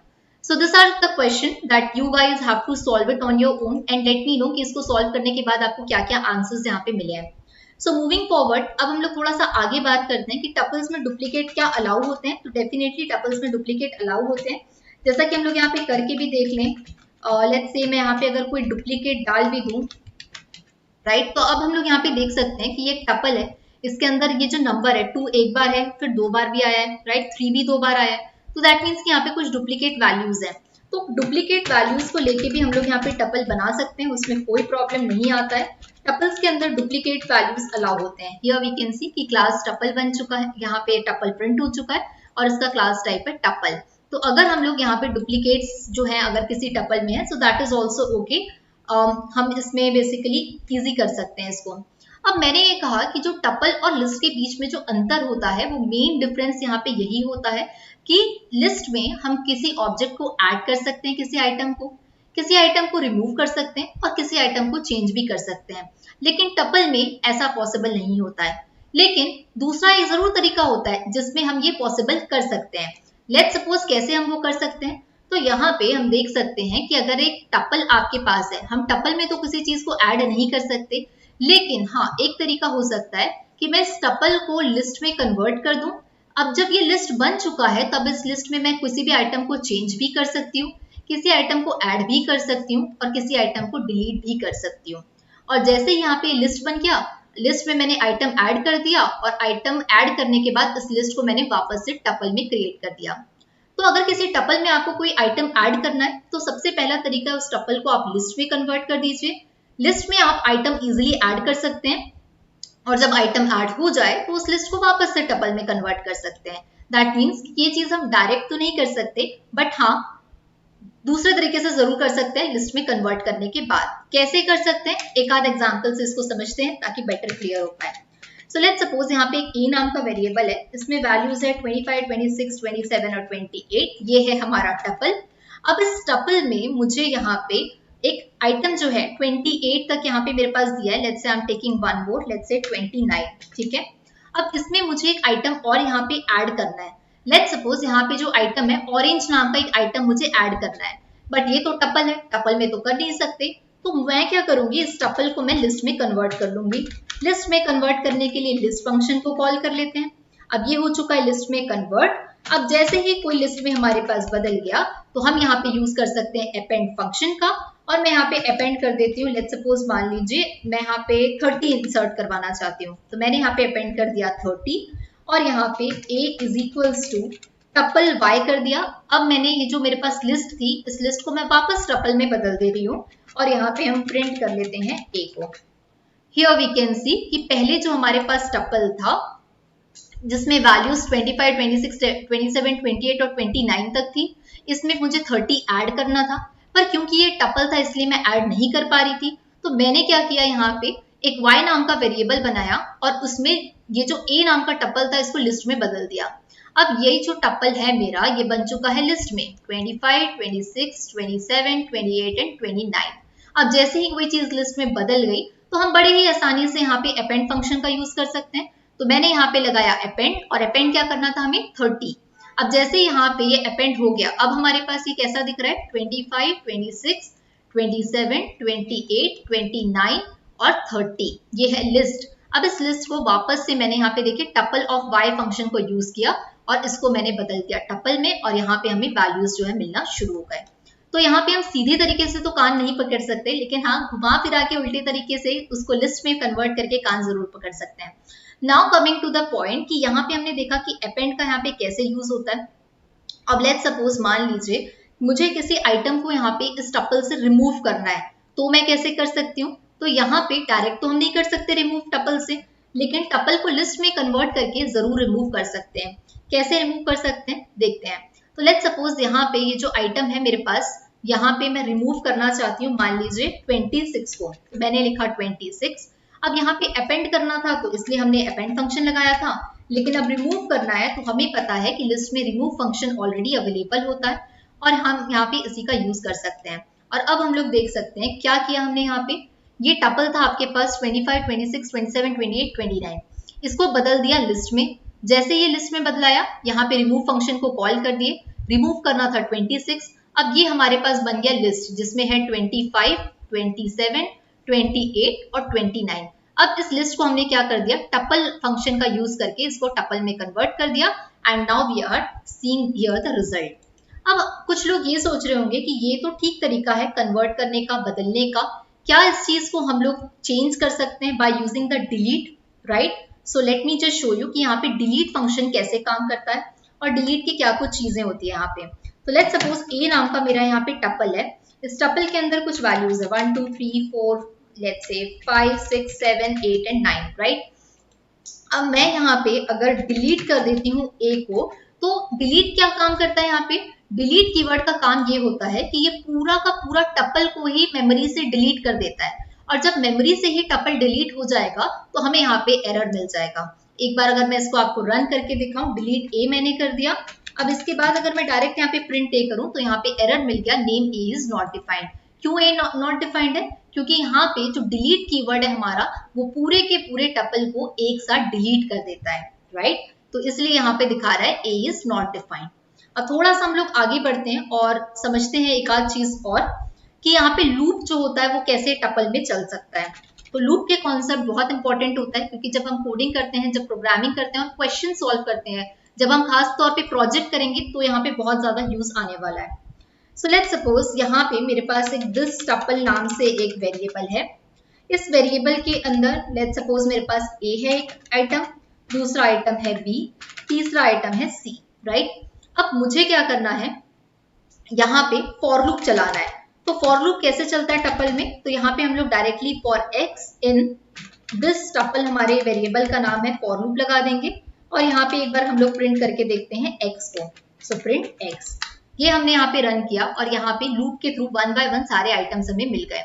So these are the question that you guys have to solve it on your own and let me know कि इसको solve करने के बाद आपको क्या क्या answers यहाँ पे मिले हैं। So moving forward, अब हम लोग थोड़ा सा आगे बात करते हैं कि टपल्स में डुप्लीकेट क्या अलाउ होते हैं। तो डेफिनेटली टपल्स में डुप्लीकेट अलाउ होते हैं, जैसा कि हम लोग यहाँ पे करके भी देख लें। लेट्स से मैं यहाँ पे अगर कोई डुप्लीकेट डाल भी दूं, राइट, तो अब हम लोग यहाँ पे देख सकते हैं कि ये एक टपल है, इसके अंदर ये जो नंबर है 2 एक बार है, फिर 2 बार भी आया है, राइट, 3 भी 2 बार आया है, तो दैट मीन्स कि यहाँ पे कुछ डुप्लीकेट वैल्यूज है। तो डुप्लीकेट वैल्यूज को लेके भी हम लोग यहाँ पे टपल बना सकते हैं, उसमें कोई प्रॉब्लम नहीं आता है। टपल्स के अंदर डुप्लीकेट वैल्यूज अलाउ होते हैं। हियर वी कैन सी कि क्लास टपल बन चुका है, यहाँ पे टपल प्रिंट हो चुका है और इसका क्लास टाइप है टपल। तो अगर हम लोग यहाँ पे डुप्लीकेट्स जो है अगर किसी टपल में है, so that is also okay, हम इसमें बेसिकली इजी कर सकते हैं इसको। अब मैंने ये कहा कि जो टपल और लिस्ट के बीच में जो अंतर होता है वो मेन डिफरेंस यहाँ पे यही होता है कि लिस्ट में हम किसी ऑब्जेक्ट को ऐड कर सकते हैं, किसी आइटम को रिमूव कर सकते हैं और किसी आइटम को चेंज भी कर सकते हैं। लेकिन टपल में ऐसा पॉसिबल नहीं होता है। लेकिन दूसरा एक जरूर तरीका होता है जिसमें हम ये पॉसिबल कर सकते हैं। लेट्स सपोज कैसे हम वो कर सकते हैं। तो यहाँ पे हम देख सकते हैं कि अगर एक टपल आपके पास है, हम टपल में तो किसी चीज को ऐड नहीं कर सकते, लेकिन हाँ एक तरीका हो सकता है कि मैं इस टपल को लिस्ट में कन्वर्ट कर दूं। अब जब ये लिस्ट बन चुका है तब इस लिस्ट में मैं किसी भी आइटम को चेंज भी कर सकती हूँ, किसी आइटम को ऐड भी कर सकती हूँ और किसी आइटम को डिलीट भी कर सकती हूँ। और जैसे यहाँ पे लिस्ट बन गया, लिस्ट में मैंने आइटम ऐड कर दिया और आइटम ऐड करने के बाद इस लिस्ट को मैंने वापस से टपल में क्रिएट कर दिया। तो अगर किसी टपल में आपको कोई आइटम ऐड करना है तो सबसे पहला तरीका है उस टपल को आप लिस्ट में कन्वर्ट कर दीजिए। लिस्ट में आप आइटम इजीली ऐड कर सकते हैं और जब आइटम ऐड हो जाए तो उस लिस्ट को वापस से टपल में कन्वर्ट कर सकते हैं। दैट मीन्स ये चीज हम डायरेक्ट तो नहीं कर सकते, बट हाँ दूसरे तरीके से जरूर कर सकते हैं लिस्ट में कन्वर्ट करने के बाद। कैसे कर सकते हैं, एक आध एग्जांपल से इसको समझते हैं ताकि बेटर क्लियर हो पाए। सो लेट्स सपोज यहाँ पे एक ए नाम का वेरिएबल है, इसमें वैल्यूज है 25, 26, 27 और 28। ये है हमारा टपल। अब इस टपल में मुझे यहाँ पे एक आइटम जो है 28 तक यहाँ पे मेरे पास दिया है। Let's say I am taking one more, let's say 29, ठीक है। अब इसमें मुझे एक आइटम और यहाँ पे ऐड करना है। लेट्स सपोज यहाँ पे जो आइटम है ऑरेंज नाम का एक आइटम मुझे ऐड करना है, बट ये तो टपल है, टपल में तो कर नहीं सकते। तो मैं क्या करूंगी, इस टपल को मैं लिस्ट में कन्वर्ट कर लूंगी। लिस्ट में कन्वर्ट करने के लिए लिस्ट फंक्शन को कॉल कर लेते हैं। अब ये हो चुका है लिस्ट में कन्वर्ट। अब जैसे ही कोई लिस्ट में हमारे पास बदल गया तो हम यहाँ पे यूज कर सकते हैं अपेंड फंक्शन का, और मैं यहाँ पे अपेंड कर देती हूँ। लेट्स सपोज मान लीजिए मैं यहाँ पे 30 इंसर्ट करवाना चाहती हूँ, तो मैंने यहाँ पे अपेंड कर दिया 30 और यहाँ पे a is equals to tuple y कर दिया। अब मैंने ये जो मेरे पास लिस्ट थी इस लिस्ट को मैं वापस टपल में बदल दे रही हूँ और यहाँ पे हम प्रिंट कर लेते हैं a को। हियर वी कैन सी कि पहले जो हमारे पास टपल था जिसमें वैल्यूज 25, 26, 27, 28 और 29 तक थी, इसमें मुझे 30 ऐड करना था, पर क्योंकि ये टपल था इसलिए मैं ऐड नहीं कर पा रही थी। तो मैंने क्या किया, यहाँ पे एक y नाम का वेरिएबल बनाया और उसमें ये जो a नाम का टपल था इसको लिस्ट में बदल दिया। अब यही जो टपल है मेरा ये बन चुका है लिस्ट में 25, 26, 27, 28 एंड 29। अब जैसे ही कोई चीज लिस्ट में बदल गई तो हम बड़े ही आसानी से यहाँ पे अपेंड फंक्शन का यूज कर सकते हैं। तो मैंने यहाँ पे लगाया अपेंड, और अपेंड क्या करना था हमें 30। अब जैसे यहाँ पे ये अपेंड हो गया, अब हमारे पास ये कैसा दिख रहा है 25, 26, 27, 28, 29 और 30, ये है लिस्ट। अब इस लिस्ट को वापस से मैंने यहाँ पे देखिए टपल ऑफ y फंक्शन को यूज किया और इसको मैंने बदल दिया टपल में, और यहाँ पे हमें वैल्यूज जो है मिलना शुरू हो गए। तो यहाँ पे हम सीधी तरीके से तो कान नहीं पकड़ सकते, लेकिन हाँ घुमा फिरा के उल्टे तरीके से उसको लिस्ट में कन्वर्ट करके कान जरूर पकड़ सकते हैं। Now coming to the point कि यहाँ पे हमने देखा कि अपेंड का यहाँ पे कैसे यूज होता है। अब लेट्स सपोज मान लीजिए मुझे किसी आइटम को यहाँ पे इस टपल से रिमूव करना है, तो मैं कैसे कर सकती हूँ। तो यहाँ पे डायरेक्ट तो हम नहीं कर सकते रिमूव टपल से, लेकिन टपल को लिस्ट में कन्वर्ट करके जरूर रिमूव कर सकते हैं। कैसे रिमूव कर सकते हैं देखते हैं। तो लेट्स सपोज यहाँ पे ये जो आइटम है मेरे पास, यहाँ पे मैं रिमूव करना चाहती हूँ मान लीजिए 26 को, मैंने लिखा 26। अब यहाँ पे अपेंड करना था तो इसलिए हमने अपेंड फंक्शन लगाया था, लेकिन अब रिमूव करना है तो हमें पता है कि लिस्ट में रिमूव फंक्शन ऑलरेडी अवेलेबल होता है और हम यहाँ पे इसी का यूज कर सकते हैं। और अब हम लोग देख सकते हैं क्या किया हमने यहाँ पे, ये टपल था आपके पास 25, 26, 27, 28, 29, इसको बदल दिया लिस्ट में। जैसे ये लिस्ट में बदलाया यहाँ पे रिमूव फंक्शन को कॉल कर दिए, रिमूव करना था 26। अब ये हमारे पास बन गया लिस्ट जिसमें है 25, 27, 28 और 29। अब इस लिस्ट को हमने क्या कर दिया, टपल फंक्शन का यूज करके इसको टपल में कन्वर्ट कर दिया, and now we are seeing here the result. अब कुछ लोग ये सोच रहे होंगे कि ये तो ठीक तरीका है कन्वर्ट करने का, बदलने का, क्या इस चीज को हम लोग चेंज कर सकते हैं by using the delete, right. So let me just show you कि यहाँ पे डिलीट फंक्शन कैसे काम करता है और डिलीट की क्या कुछ चीजें होती है यहाँ पे। तो लेट्स सपोज ए नाम का मेरा यहाँ पे टपल है, इस टपल के अंदर कुछ वैल्यूज है 1, 2, 3, 4, लेट्स से 5, 6, 7, 8 एंड 9, राइट। अब मैं यहाँ पे अगर डिलीट कर देती हूँ ए को, तो डिलीट क्या काम करता है, यहाँ पे डिलीट कीवर्ड का काम ये होता है कि ये पूरा का पूरा टपल को ही मेमोरी से डिलीट कर देता है, और जब मेमोरी से ही टपल डिलीट हो जाएगा तो हमें यहाँ पे एरर मिल जाएगा। एक बार अगर मैं इसको आपको रन करके दिखाऊं, डिलीट ए मैंने कर दिया। अब इसके बाद अगर मैं डायरेक्ट यहाँ पे प्रिंट ए करूं तो यहाँ पे एरर मिल गया, name A is not defined. क्यों ए नॉट डिफाइंड है, क्योंकि यहाँ पे जो डिलीट कीवर्ड है हमारा वो पूरे के पूरे टपल को एक साथ डिलीट कर देता है, राइट। तो इसलिए यहाँ पे दिखा रहा है ए इज नॉट डिफाइंड। अब थोड़ा सा हम लोग आगे बढ़ते हैं और समझते हैं एक आध चीज और कि यहाँ पे लूप जो होता है वो कैसे टपल में चल सकता है। तो लूप के कॉन्सेप्ट बहुत इंपॉर्टेंट होता है, क्योंकि जब हम कोडिंग करते हैं, जब प्रोग्रामिंग करते हैं और क्वेश्चन सॉल्व करते हैं, जब हम खास तौर पे प्रोजेक्ट करेंगे तो यहाँ पे बहुत ज्यादा यूज आने वाला है। सो लेट्स सपोज यहाँ पे मेरे पास एक दिस टपल नाम से एक वेरिएबल है। इस वेरिएबल के अंदर लेट्स सपोज मेरे पास ए है एक आइटम, दूसरा आइटम है बी, तीसरा आइटम है सी, राइट। अब मुझे क्या करना है, यहाँ पे फॉर लूप चलाना है। तो फॉर लूप कैसे चलता है टपल में, तो यहाँ पे हम लोग directly for x in this tuple, हमारे वेरिएबल का नाम है, फॉर लूप लगा देंगे और यहाँ पे एक बार हम लोग प्रिंट करके देखते हैं एक्स को। सो प्रिंट एक्स, ये हमने यहाँ पे रन किया और यहाँ पे लूप के थ्रू 1 बाय 1 सारे आइटम्स हमें मिल गए।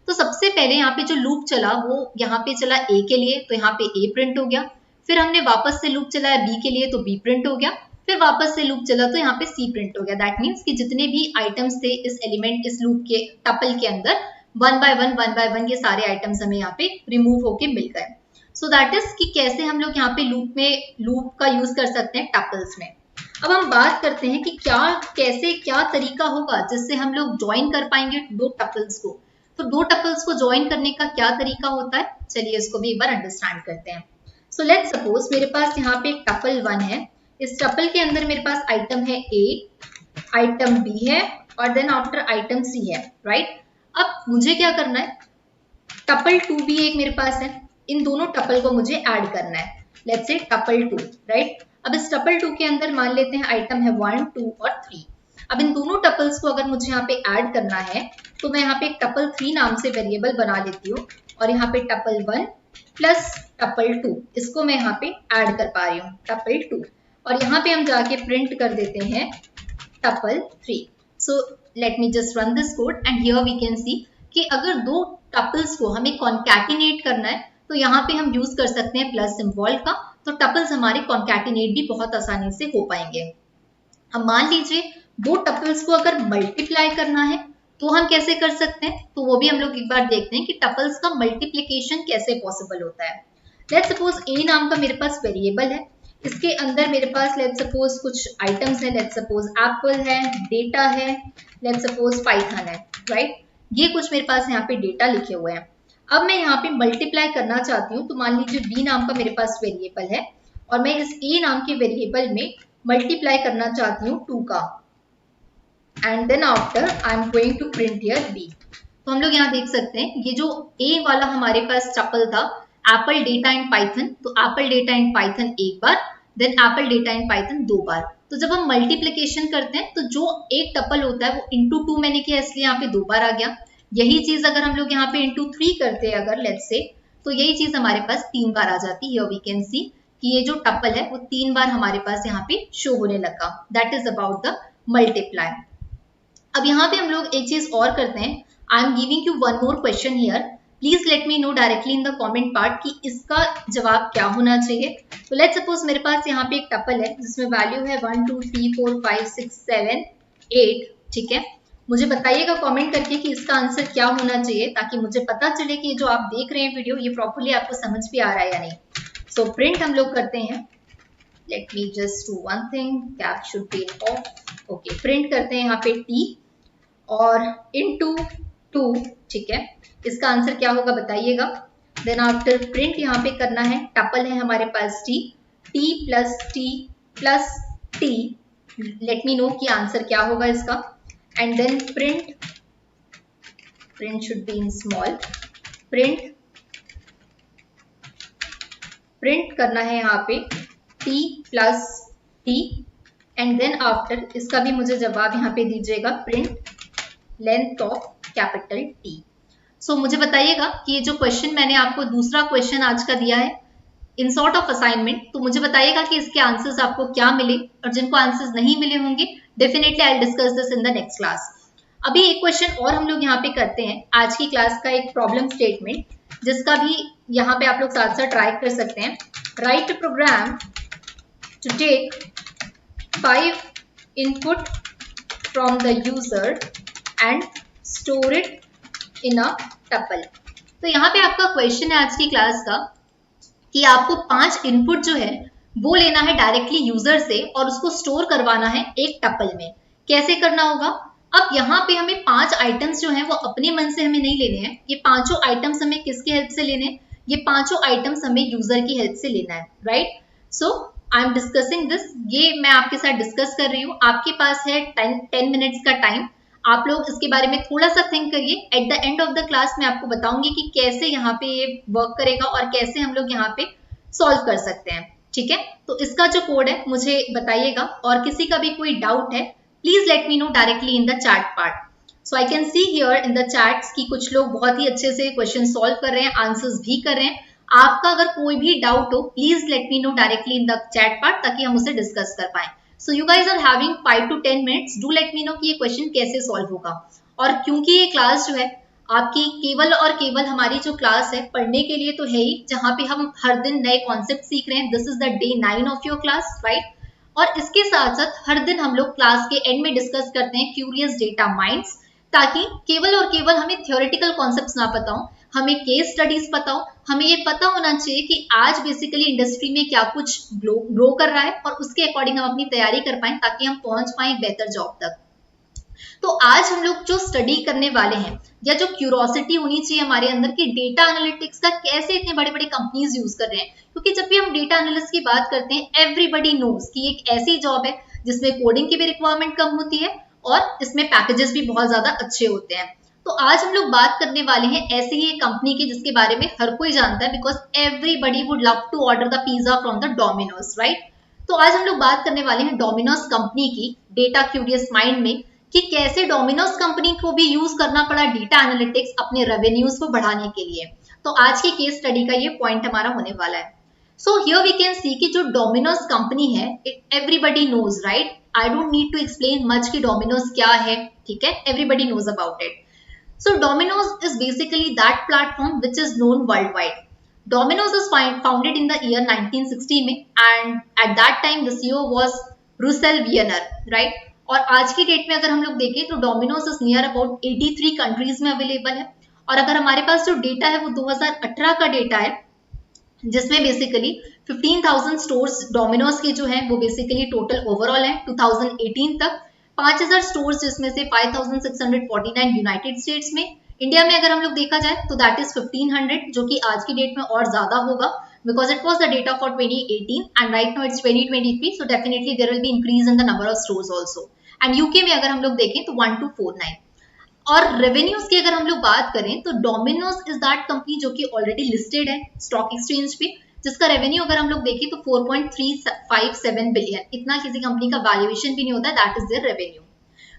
तो सबसे पहले यहाँ पे जो लूप चला वो यहाँ पे चला ए के लिए, तो यहाँ पे ए प्रिंट हो गया। फिर हमने वापस से लूप चलाया बी के लिए, तो बी प्रिंट हो गया। फिर वापस से लूप चला तो यहाँ पे सी प्रिंट हो गया। दैट मीन्स कि जितने भी आइटम्स थे इस एलिमेंट, इस लूप के टपल के अंदर 1 बाय 1 ये सारे आइटम्स हमें यहाँ पे रिमूव होके मिल गए। सो दैट इज कि कैसे हम लोग यहाँ पे लूप का यूज कर सकते हैं टपल्स में। अब हम बात करते हैं कि क्या तरीका होगा जिससे हम लोग ज्वाइन कर पाएंगे दो टपल्स को। तो दो टपल्स को ज्वाइन करने का क्या तरीका होता है, चलिए इसको भी एक बार अंडरस्टैंड करते हैं। सो लेट्स सपोज मेरे पास यहाँ पे एक टपल 1 है। इस टपल के अंदर मेरे पास आइटम है ए, आइटम बी है और देन आफ्टर आइटम सी है, राइट। अब मुझे क्या करना है, टपल 2 भी एक मेरे पास है, इन दोनों टपल को मुझे ऐड करना है। Let's say tuple 2, right. अब इस टपल 2 के अंदर मान लेते हैं आइटम है 1, 2 और 3। अब इन दोनों टपल्स को अगर मुझे यहाँ पे ऐड करना है तो मैं यहाँ पे एक टपल 3 नाम से वेरिएबल बना लेती हूँ और यहाँ पे टपल 1 प्लस टपल 2 इसको मैं यहाँ पे ऐड कर पा रही हूँ, टपल 2। और यहाँ पे हम जाके प्रिंट कर देते हैं tuple 3। So let me just run this code and here we can see कि अगर दो टपल्स को हमें कॉन्कैटिनेट करना है तो यहाँ पे हम यूज कर सकते हैं प्लस सिंबल का, तो टपल्स हमारे कॉन्कैटिनेट भी बहुत आसानी से हो पाएंगे। अब मान लीजिए दो टपल्स को अगर मल्टीप्लाई करना है तो हम कैसे कर सकते हैं, तो वो भी हम लोग एक बार देखते हैं कि टपल्स का मल्टीप्लिकेशन कैसे पॉसिबल होता है। लेट्स सपोज ए नाम का मेरे पास वेरिएबल है, इसके अंदर मेरे पास लेट्स सपोज कुछ आइटम्स है, लेट्स सपोज एप्पल है, डेटा है, लेट्स सपोज पाइथन है, राइट। ये कुछ मेरे पास यहाँ पे डेटा लिखे हुए हैं। अब मैं यहाँ पे मल्टीप्लाई करना चाहती हूँ, तो मान लीजिए बी नाम का मेरे पास वेरिएबल है और मैं इस ए नाम के वेरिएबल में मल्टीप्लाई करना चाहती हूँ 2 का, and then after I am going to print here B. तो हम लोग यहाँ देख सकते हैं ये जो ए वाला हमारे पास टपल था एप्पल डेटा एंड पाइथन, तो एप्पल डेटा एंड पाइथन एक बार, then apple data and Python 2 बार। तो जब हम मल्टीप्लिकेशन करते हैं तो जो एक टपल होता है वो इंटू 2 मैंने किया इसलिए यहाँ पे 2 बार आ गया। यही चीज अगर हम लोग यहाँ पे इंटू 3 करते हैं अगर लेट्स से, तो यही चीज हमारे पास 3 बार आ जाती है। वी कैन सी कि ये जो टपल है वो 3 बार हमारे पास यहाँ पे शो होने लगा। That is about the multiply. अब यहाँ पे हम लोग एक चीज और करते हैं, I am giving you one more question here, please let me know directly in the comment part कि इसका जवाब क्या होना चाहिए। तो लेट्स सपोज मेरे पास यहाँ पे एक टपल है जिसमें वैल्यू है 1 2 3 4 5 6 7 8, ठीक है। मुझे बताइएगा कमेंट करके कि इसका आंसर क्या होना चाहिए, ताकि मुझे पता चले कि जो आप देख रहे हैं वीडियो ये प्रॉपर्ली आपको समझ भी आ रहा है या नहीं। सो प्रिंट हम लोग करते हैं, late me just do one thing, cap should be of. Okay, print करते हैं यहाँ पे टी और इनटू 2, ठीक है। इसका आंसर क्या होगा बताइएगा। देन आफ्टर प्रिंट यहाँ पे करना है, टपल है हमारे पास T, T plus T, let me know कि आंसर क्या होगा इसका। And then print should be in small, print करना है यहाँ पे t plus T and then after इसका भी मुझे जवाब यहाँ पे दीजिएगा, print length of capital T। So मुझे बताइएगा कि ये जो क्वेश्चन मैंने आपको दूसरा क्वेश्चन आज का दिया है इन सॉर्ट ऑफ असाइनमेंट, तो मुझे बताइएगा कि इसके आंसर्स आपको क्या मिले, और जिनको आंसर्स नहीं मिले होंगे definitely I will discuss this in the next class. अभी एक क्वेश्चन और हम लोग यहाँ पे करते हैं आज की क्लास का, एक प्रॉब्लम स्टेटमेंट जिसका भी यहाँ पे आप लोग साथ साथ ट्राई कर सकते हैं। Write a program to take 5 input from the user and store it in a tuple. तो यहाँ पे आपका क्वेश्चन है आज की क्लास का कि आपको 5 इनपुट जो है वो लेना है डायरेक्टली यूजर से और उसको स्टोर करवाना है एक टपल में। कैसे करना होगा? अब यहाँ पे हमें 5 आइटम्स जो हैं वो अपने मन से हमें नहीं लेने हैं। ये पांचों आइटम्स हमें किसकी हेल्प से लेने हैं? ये पांचों आइटम्स हमें यूजर की हेल्प से लेना है, right? So I am discussing this, ये मैं आपके साथ डिस्कस कर रही हूँ। आपके पास है 10 मिनट्स का टाइम। आप लोग इसके बारे में थोड़ा सा थिंक करिए। At the end of the class मैं आपको बताऊंगी कि कैसे यहाँ पे ये वर्क करेगा और कैसे हम लोग यहाँ पे सॉल्व कर सकते हैं, ठीक है? तो इसका जो कोड है मुझे बताइएगा, और किसी का भी कोई डाउट है please let me know directly in the chat part. So I can see here in the chats कि कुछ लोग बहुत ही अच्छे से क्वेश्चन सॉल्व कर रहे हैं, आंसर्स भी कर रहे हैं। आपका अगर कोई भी डाउट हो please let me know directly in the chat part ताकि हम उसे डिस्कस कर पाए। So you guys are having 5 to 10 minutes, do let me know कि ये क्वेश्चन कैसे सॉल्व होगा। और क्योंकि ये क्लास जो है आपकी केवल और केवल हमारी जो क्लास है पढ़ने के लिए तो है ही, जहां पे हम हर दिन नए कॉन्सेप्ट सीख रहे हैं। This is the day 9 of your class, right? और इसके साथ साथ हर दिन हम लोग क्लास के एंड में डिस्कस करते हैं क्यूरियस डेटा माइंड्स, ताकि केवल और केवल हमें थियोरेटिकल कॉन्सेप्ट्स ना पता हो, हमें केस स्टडीज पता हो। हमें ये पता होना चाहिए कि आज बेसिकली इंडस्ट्री में क्या कुछ ग्रो कर रहा है और उसके अकॉर्डिंग हम अपनी तैयारी कर पाए ताकि हम पहुंच पाए बेहतर जॉब तक। तो आज हम लोग जो स्टडी करने वाले हैं, या जो क्यूरोसिटी होनी चाहिए हमारे अंदर कि डेटा एनालिटिक्स का कैसे इतने बड़े बड़े कंपनीज यूज कर रहे हैं, क्योंकि जब भी हम डेटा एनालिस्ट की बात करते हैं एवरीबडी नोज कि एक ऐसी जॉब है जिसमें कोडिंग की भी रिक्वायरमेंट कम होती है और इसमें पैकेजेस भी बहुत ज्यादा अच्छे होते हैं। तो आज हम लोग बात करने वाले हैं ऐसे ही एक कंपनी की जिसके बारे में हर कोई जानता है, because everybody would love to order the pizza from the Domino's, right? तो आज हम लोग बात करने वाले हैं डोमिनोज कंपनी की डेटा क्यूरियस माइंड में, कि कैसे डोमिनोज कंपनी को भी यूज करना पड़ा डेटा एनालिटिक्स अपने रेवेन्यूज को बढ़ाने के लिए। तो आज के केस स्टडी का ये पॉइंट हमारा होने वाला है। So here we can see कि जो डोमिनोज कंपनी है, everybody knows, right? I don't need to explain much कि डोमिनोज क्या है, ठीक है? Everybody knows about it. So Domino's is basically that platform which is known worldwide. Domino's was founded in the year 1960 में, and at that time the CEO was Russell Wiener, right? और आज की date में अगर हम लोग देखें तो Domino's is near about 83 countries में अवेलेबल है। और अगर हमारे पास जो डेटा है वो 2018 का डेटा है, जिसमें बेसिकली 15,000 स्टोर्स डोमिनोज के जो हैं वो बेसिकली टोटल ओवरऑल है 2018 तक। 5,000 स्टोर्स जिसमें से 5,649 यूनाइटेड स्टेट्स में। इंडिया में अगर हम लोग देखा जाए तो दैट इज 1500, जो कि आज की डेट में और ज्यादा होगा because it was the data for 2018 and right now it's 2023, so definitely there will be increase in the number of stores also. And UK में अगर हम लोग देखें तो 1249। और रेवेन्यूज की अगर हम लोग बात करें तो डोमिनोज इज दैट कंपनी जो कि ऑलरेडी लिस्टेड है स्टॉक एक्सचेंज पे, जिसका रेवेन्यू अगर हम लोग देखें तो 4.357 बिलियन, इतना किसी कंपनी का वैल्यूएशन भी नहीं होता, दैट इज देयर रेवेन्यू।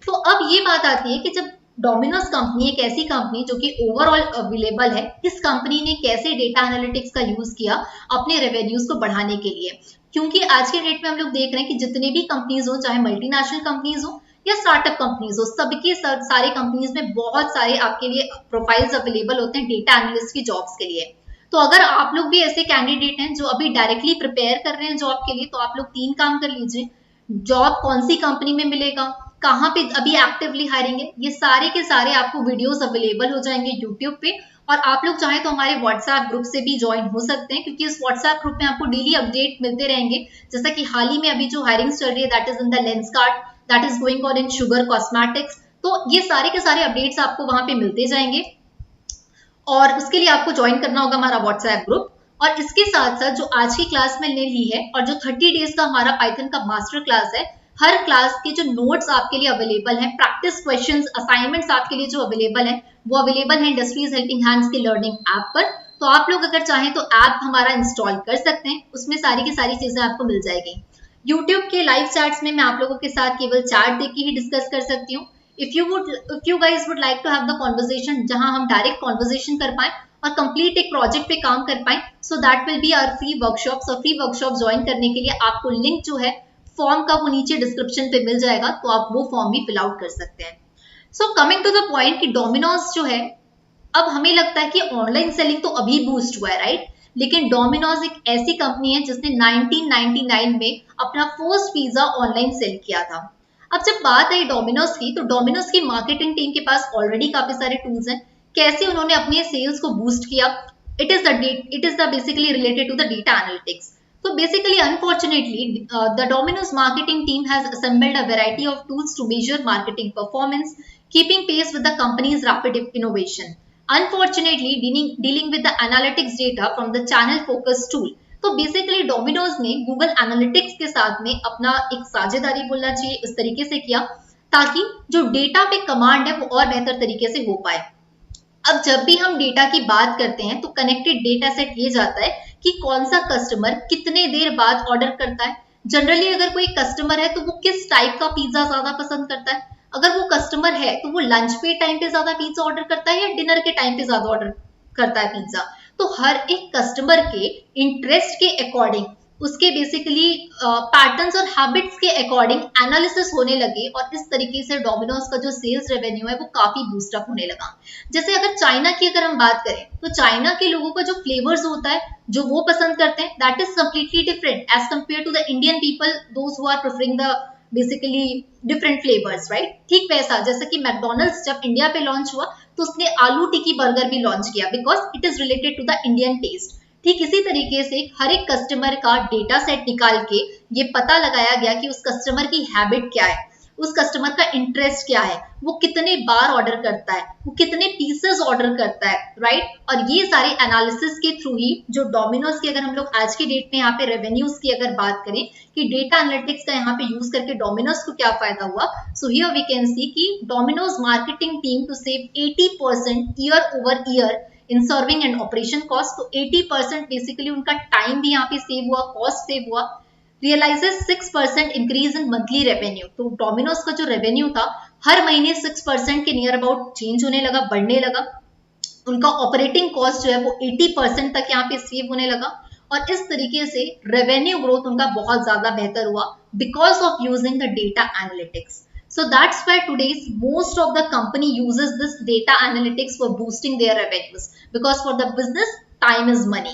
तो अब ये बात आती है कि जब डोमिनोज कंपनी एक ऐसी कंपनी जो कि ओवरऑल अवेलेबल है, इस कंपनी ने कैसे डेटा एनालिटिक्स का यूज किया अपने रेवेन्यूज को बढ़ाने के लिए। क्योंकि आज के डेट में हम लोग देख रहे हैं कि जितने भी कंपनीज हो, चाहे मल्टीनेशनल कंपनीज हो या स्टार्टअप कंपनीज हो, सबके सारे कंपनीज में बहुत सारे आपके लिए प्रोफाइल्स अवेलेबल होते हैं डेटा एनालिस्ट की जॉब्स के लिए। तो अगर आप लोग भी ऐसे कैंडिडेट हैं जो अभी डायरेक्टली प्रिपेयर कर रहे हैं जॉब के लिए, तो आप लोग 3 काम कर लीजिए। जॉब कौन सी कंपनी में मिलेगा, कहाँ पे अभी एक्टिवली हायरिंग है, ये सारे के सारे आपको वीडियोस अवेलेबल हो जाएंगे यूट्यूब पे। और आप लोग चाहें तो हमारे व्हाट्सएप ग्रुप से भी ज्वाइन हो सकते हैं, क्योंकि इस व्हाट्सएप ग्रुप में आपको डेली अपडेट मिलते रहेंगे। जैसा कि हाल ही में अभी जो हायरिंग चल रही है that is in the Lenskart, that is going on in sugar cosmetics, तो ये सारे के सारे अपडेट्स आपको वहां पे मिलते जाएंगे। और उसके लिए आपको ज्वाइन करना होगा हमारा व्हाट्सएप ग्रुप। और इसके साथ साथ जो आज की क्लास में ली है और जो 30 डेज का हमारा पाइथन का मास्टर क्लास है, हर क्लास के जो नोट्स आपके लिए अवेलेबल हैं, प्रैक्टिस क्वेश्चंस, असाइनमेंट्स आपके लिए जो अवेलेबल हैं वो अवेलेबल है इंडस्ट्रीज हेल्पिंग हैंड्स के लर्निंग ऐप पर। तो आप लोग अगर चाहें तो ऐप हमारा इंस्टॉल कर सकते हैं, उसमें सारी की सारी चीजें आपको मिल जाएगी। यूट्यूब के लाइव चैट्स में मैं आप लोगों के साथ केवल चैट देख के ही डिस्कस कर सकती हूँ। If you guys would like to have the conversation, जहां हम डायरेक्ट कॉन्वर्सेशन कर पाए और कंप्लीट एक प्रोजेक्ट पे काम कर पाए, so that will be our free workshop. और फ्री वर्कशॉप ज्वाइन करने के लिए आपको लिंक जो है फॉर्म का वो नीचे डिस्क्रिप्शन पे मिल जाएगा, तो आप वो फॉर्म भी फिल आउट कर सकते हैं। So coming to the point कि डोमिनोज जो है, अब हमें लगता है कि ऑनलाइन सेलिंग तो अभी बूस्ट हुआ है, राइट? लेकिन डोमिनोज एक ऐसी कंपनी है जिसने 1999 में अपना फर्स्ट पिज्जा ऑनलाइन सेल किया था। अब जब बात आई डोमिनोज की, तो डोमिनोज की मार्केटिंग टीम के पास ऑलरेडी काफी सारे टूल्स हैं। कैसे उन्होंने अपने सेल्स को बूस्ट किया. It is the basically related to the data analytics. So basically, unfortunately, the Domino's marketing team has assembled a variety of tools to measure marketing performance, keeping pace with the company's rapid innovation. Unfortunately, dealing with the analytics data from the channel focus tool. तो basically Domino's ने Google analytics के साथ में अपना एक साझेदारी बोलना चाहिए इस तरीके से किया ताकि जो डेटा पे कमांड है वो और बेहतर तरीके से हो पाए. अब जब भी हम डेटा की बात करते हैं तो कनेक्टेड डेटा सेट ये जाता है कि कौन सा कस्टमर कितने देर बाद ऑर्डर करता है. जनरली अगर कोई कस्टमर है तो वो किस टाइप का पिज्जा ज्यादा पसंद करता है. अगर वो कस्टमर है तो वो लंच पे टाइम पे ज्यादा पिज्जा ऑर्डर करता है या डिनर के टाइम पे ज्यादा ऑर्डर करता है पिज्जा. तो हर एक कस्टमर के इंटरेस्ट के अकॉर्डिंग उसके बेसिकली पैटर्न्स और हैबिट्स के अकॉर्डिंग एनालिसिस होने लगे और इस तरीके से डोमिनोज का जो सेल्स रेवेन्यू है वो काफी बूस्ट अप होने लगा. जैसे अगर चाइना की अगर हम बात करें तो चाइना के लोगों का जो फ्लेवर्स होता है जो वो पसंद करते हैं that is completely different as compare to the Indian people those who are preferring the basically different flavours, right. ठीक वैसा जैसे कि मैकडोनल्ड्स जब इंडिया पे लॉन्च हुआ तो उसने आलू टिक्की बर्गर भी लॉन्च किया because it is related to the Indian taste. ठीक इसी तरीके से हर एक कस्टमर का डेटा सेट निकाल के ये पता लगाया गया कि उस कस्टमर की हैबिट क्या है, उस कस्टमर का इंटरेस्ट क्या है, वो कितने बार ऑर्डर करता है, वो कितने पीसेस ऑर्डर करता है, राइट. और ये सारे एनालिसिस के थ्रू ही जो डोमिनोज की अगर हम लोग आज की डेट में यहाँ पे रेवेन्यूज की अगर बात करें कि डेटा एनालिटिक्स का यहाँ पे यूज करके डोमिनोज को क्या फायदा हुआ. So here we can see कि Domino's marketing team to save 80% year over year in serving and operation cost. तो 80% बेसिकली उनका टाइम भी यहाँ पे सेव हुआ, कॉस्ट सेव हुआ. Realises 6% increase in monthly revenue. तो डोमिनोज का जो रेवेन्यू था हर महीने 6% के नियर अबाउट चेंज होने लगा, बढ़ने लगा. उनका ऑपरेटिंग कॉस्ट जो है वो 80% तक यहाँ पे सेव होने लगा और इस तरीके से रेवेन्यू ग्रोथ उनका बहुत ज्यादा बेहतर हुआ because of using the data analytics. So that's why today's most of the company uses this data analytics for boosting their revenues because for the business time is money.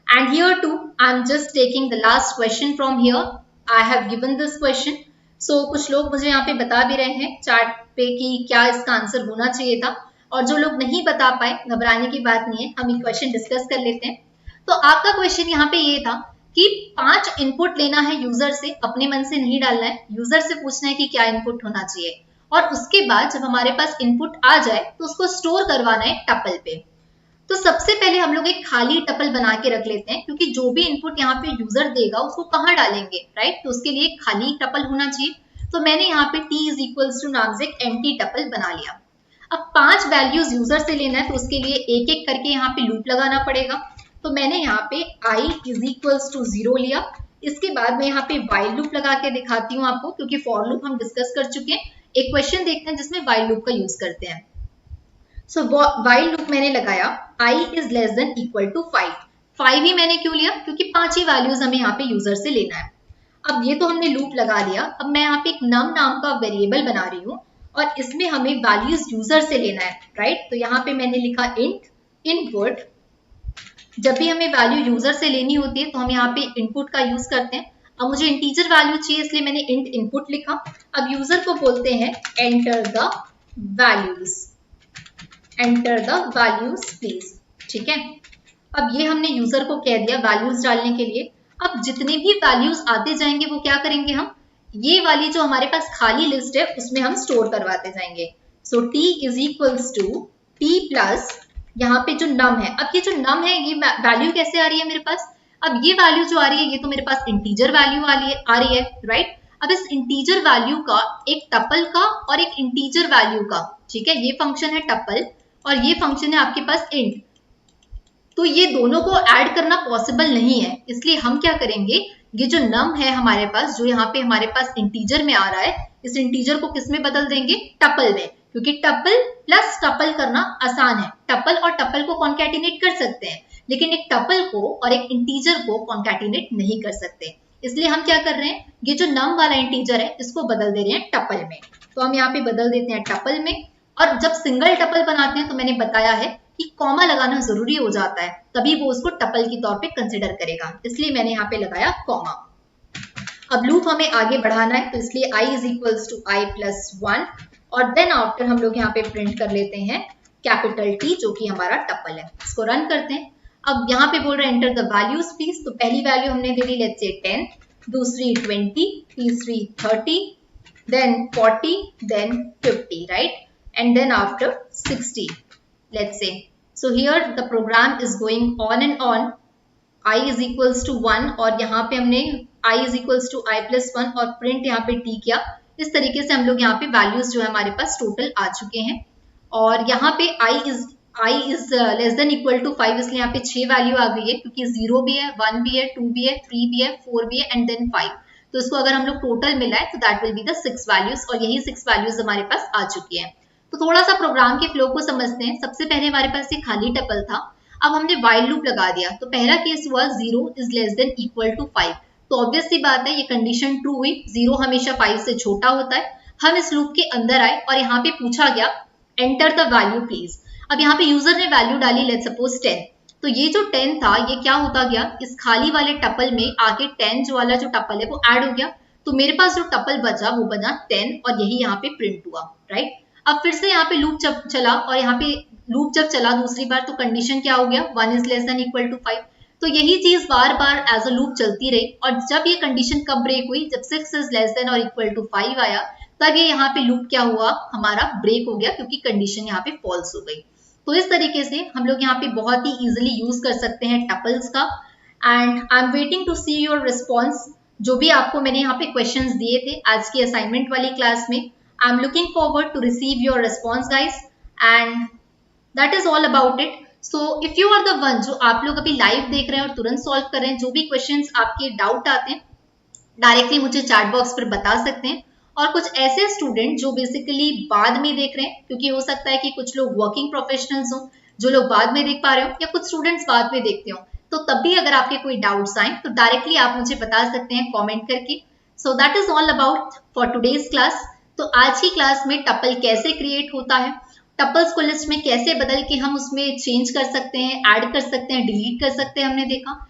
And here too I'm just taking the last question from here. I have given this question. So कुछ लोग मुझे यहाँ पे बता भी रहे हैं chart पे कि क्या इसका आंसर होना चाहिए था और जो लोग नहीं बता पाए घबराने की बात नहीं है, हम ये क्वेश्चन डिस्कस कर लेते हैं. तो आपका क्वेश्चन यहाँ पे ये था कि 5 इनपुट लेना है यूजर से, अपने मन से नहीं डालना है, यूजर से पूछना है कि क्या इनपुट होना चाहिए और उसके बाद जब हमारे पास इनपुट आ जाए तो उसको स्टोर करवाना है टपल पे. तो सबसे पहले हम लोग एक खाली टपल बना के रख लेते हैं क्योंकि जो भी इनपुट यहाँ पे यूजर देगा उसको कहाँ डालेंगे, राइट. तो उसके लिए खाली टपल होना चाहिए. तो मैंने यहाँ पे t इज इक्वल्स टू नाम से एक एम्प्टी टपल बना लिया. अब 5 वैल्यूज यूजर से लेना है तो उसके लिए एक एक करके यहाँ पे लूप लगाना पड़ेगा. तो मैंने यहाँ पे i इज इक्वल्स टू 0 लिया. इसके बाद मैं यहाँ पे while लूप लगा के दिखाती हूँ आपको क्योंकि फॉर लूप हम डिस्कस कर चुके हैं. एक क्वेश्चन देखते हैं जिसमें while लूप का यूज करते हैं. सो while लूप मैंने लगाया i is less than equal to 5. 5 ही मैंने क्यों लिया क्योंकि 5 ही वैल्यूज हमें यहाँ पे यूजर से लेना है. अब ये तो हमने लूप लगा लिया. अब मैं यहाँ पे एक num नाम का वेरिएबल बना रही हूँ और इसमें हमें वैल्यूज यूजर से लेना है, राइट. तो यहाँ पे मैंने लिखा int इनपुट. जब भी हमें वैल्यू यूजर से लेनी होती है तो हम यहाँ पे इनपुट का यूज करते हैं. अब मुझे इंटीजर वैल्यू चाहिए इसलिए मैंने int इनपुट लिखा. अब यूजर को बोलते हैं enter the values, enter the values please, ठीक है. अब ये हमने यूजर को कह दिया वैल्यूज डालने के लिए. अब जितने भी वैल्यूज आते जाएंगे वो क्या करेंगे, हम ये वाली जो हमारे पास खाली लिस्ट है उसमें हम स्टोर करवाते जाएंगे. So t is equals to t plus यहाँ पे जो num है. अब ये जो num है ये वैल्यू कैसे आ रही है मेरे पास. अब ये वैल्यू जो आ रही है ये तो मेरे पास इंटीजर वैल्यू आ रही है, राइट. अब इस इंटीजर वैल्यू का एक टपल का और एक इंटीजर वैल्यू का, ठीक है, ये फंक्शन है टपल और ये फंक्शन है आपके पास इंट. तो ये दोनों को ऐड करना पॉसिबल नहीं है इसलिए हम क्या करेंगे, ये जो num है हमारे पास जो यहाँ पे हमारे पास इंटीजर में आ रहा है इस इंटीजर को किस में बदल देंगे, टपल में. क्योंकि टपल प्लस टपल करना आसान है. टपल और टपल को कॉन्कैटिनेट कर सकते हैं लेकिन एक टपल को और एक इंटीजर को कॉन्कैटिनेट नहीं कर सकते. इसलिए हम क्या कर रहे हैं, ये जो num वाला इंटीजर है इसको बदल दे रहे हैं टपल में. तो हम यहाँ पे बदल देते हैं टपल में. और जब सिंगल टपल बनाते हैं तो मैंने बताया है कि कॉमा लगाना जरूरी हो जाता है तभी वो उसको टपल के तौर पे कंसिडर करेगा, इसलिए मैंने यहाँ पे लगाया कॉमा. अब लूप हमें आगे बढ़ाना है तो इसलिए i is equals to i plus 1 और देन आफ्टर हम लोग यहाँ पे प्रिंट कर लेते हैं कैपिटल T जो कि हमारा टपल है। इसको रन करते हैं। अब यहाँ पे बोल रहे हैं एंटर द वैल्यूज प्लीज। तो पहली वैल्यू हमने दे दी लेट्स से 10, दूसरी 20, तीसरी 30, then 40, then 50, right? And then after 60, let's say. So here the program is going on and on. I is equals to 1 और यहाँ पे हमने I is equals to I plus 1 और प्रिंट यहाँ पे T किया। इस तरीके से हम लोग यहाँ पे वैल्यूज जो है हमारे पास टोटल आ चुके हैं। और यहाँ पे I is less than equal to 5, इसलिए यहाँ पे 6 वैल्यू आ गई है, क्योंकि 0 भी है, 1 भी है, 2 भी है, 3 भी है, 4 भी है एंड देन 5। तो इसको अगर हम लोग टोटल मिलाए तो that will be the 6 values, और यही 6 वैल्यूज हमारे पास आ चुकी है। तो थोड़ा सा प्रोग्राम के फ्लो को समझते हैं। सबसे पहले हमारे पास एक खाली टपल था, अब हमने व्हाइल लूप लगा दिया। तो पहला केस हुआ 0 is less than equal to 5। तो ऑब्वियस सी बात है ये कंडीशन ट्रू हुई, 0 हमेशा 5 से छोटा होता है। हम इस लूप के अंदर आए और यहाँ पे पूछा गया एंटर द वैल्यू प्लीज। अब यहाँ पे यूजर ने वैल्यू डाली लेट्स सपोज 10। तो ये जो 10 था ये क्या होता गया, इस खाली वाले टपल में आके 10 जो वाला जो टपल है वो ऐड हो गया। तो मेरे पास जो टपल बचा वो बना 10 और यही यहाँ पे प्रिंट हुआ, राइट। अब फिर से यहाँ पे लूप जब चला और यहाँ पे लूप जब चला दूसरी बार तो कंडीशन क्या हो गया, 1 is less than equal to 5। तो यही चीज बार बार एज अ लूप चलती रही और जब ये कंडीशन कब ब्रेक हुई, जब 6 इज लेस देन और इक्वल टू 5 आया, तब ये यहाँ पे लूप क्या हुआ, हमारा ब्रेक हो गया, क्योंकि कंडीशन यहाँ पे फॉल्स हो गई। तो इस तरीके से हम लोग यहाँ पे बहुत ही इजिली यूज कर सकते हैं टपल्स का। And I am waiting to see your response. जो भी आपको मैंने यहाँ पे क्वेश्चंस दिए थे आज की असाइनमेंट वाली क्लास में, I am looking forward to receive your response guys, and that is all about it. So if you are the one जो आप लोग अभी लाइव देख रहे हैं और तुरंत सॉल्व कर रहे हैं, जो भी क्वेश्चंस आपके डाउट आते हैं डायरेक्टली मुझे चैट बॉक्स पर बता सकते हैं। और कुछ ऐसे स्टूडेंट जो बेसिकली बाद में देख रहे हैं, क्योंकि हो सकता है कि कुछ लोग वर्किंग प्रोफेशनल्स हो जो लोग बाद में देख पा रहे हो, या कुछ स्टूडेंट्स बाद में देखते हो, तो तब भी अगर आपके कोई डाउट्स आए तो डायरेक्टली आप मुझे बता सकते हैं कमेंट करके। So that is all about for today's class. तो आज की क्लास में टपल कैसे क्रिएट होता है, टपल्स को लिस्ट में कैसे बदल के हम उसमें चेंज कर सकते हैं, ऐड कर सकते हैं, डिलीट कर सकते हैं, हमने देखा।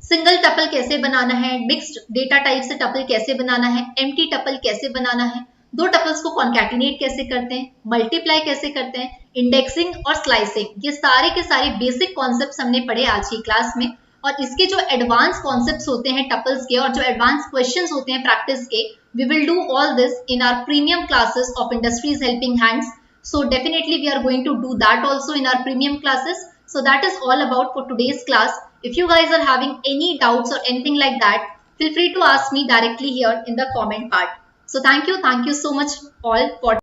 सिंगल टपल कैसे बनाना है, मिक्स्ड डेटा टाइप से टपल कैसे बनाना है, एम्प्टी टपल कैसे बनाना है, दो टपल्स को कॉन्कैटिनेट कैसे करते हैं, मल्टीप्लाई कैसे करते हैं, इंडेक्सिंग और स्लाइसिंग, ये सारे के सारे बेसिक कॉन्सेप्ट्स हमने पढ़े आज की क्लास में। और इसके जो एडवांस कॉन्सेप्ट्स होते हैं टपल्स के और जो एडवांस क्वेश्चंस होते हैं प्रैक्टिस के, we will do all this in our premium classes of industries helping hands. So definitely we are going to do that also in our premium classes. So that is all about for today's class. If you guys are having any doubts or anything like that, feel free to ask me directly here in the comment part. So thank you so much all for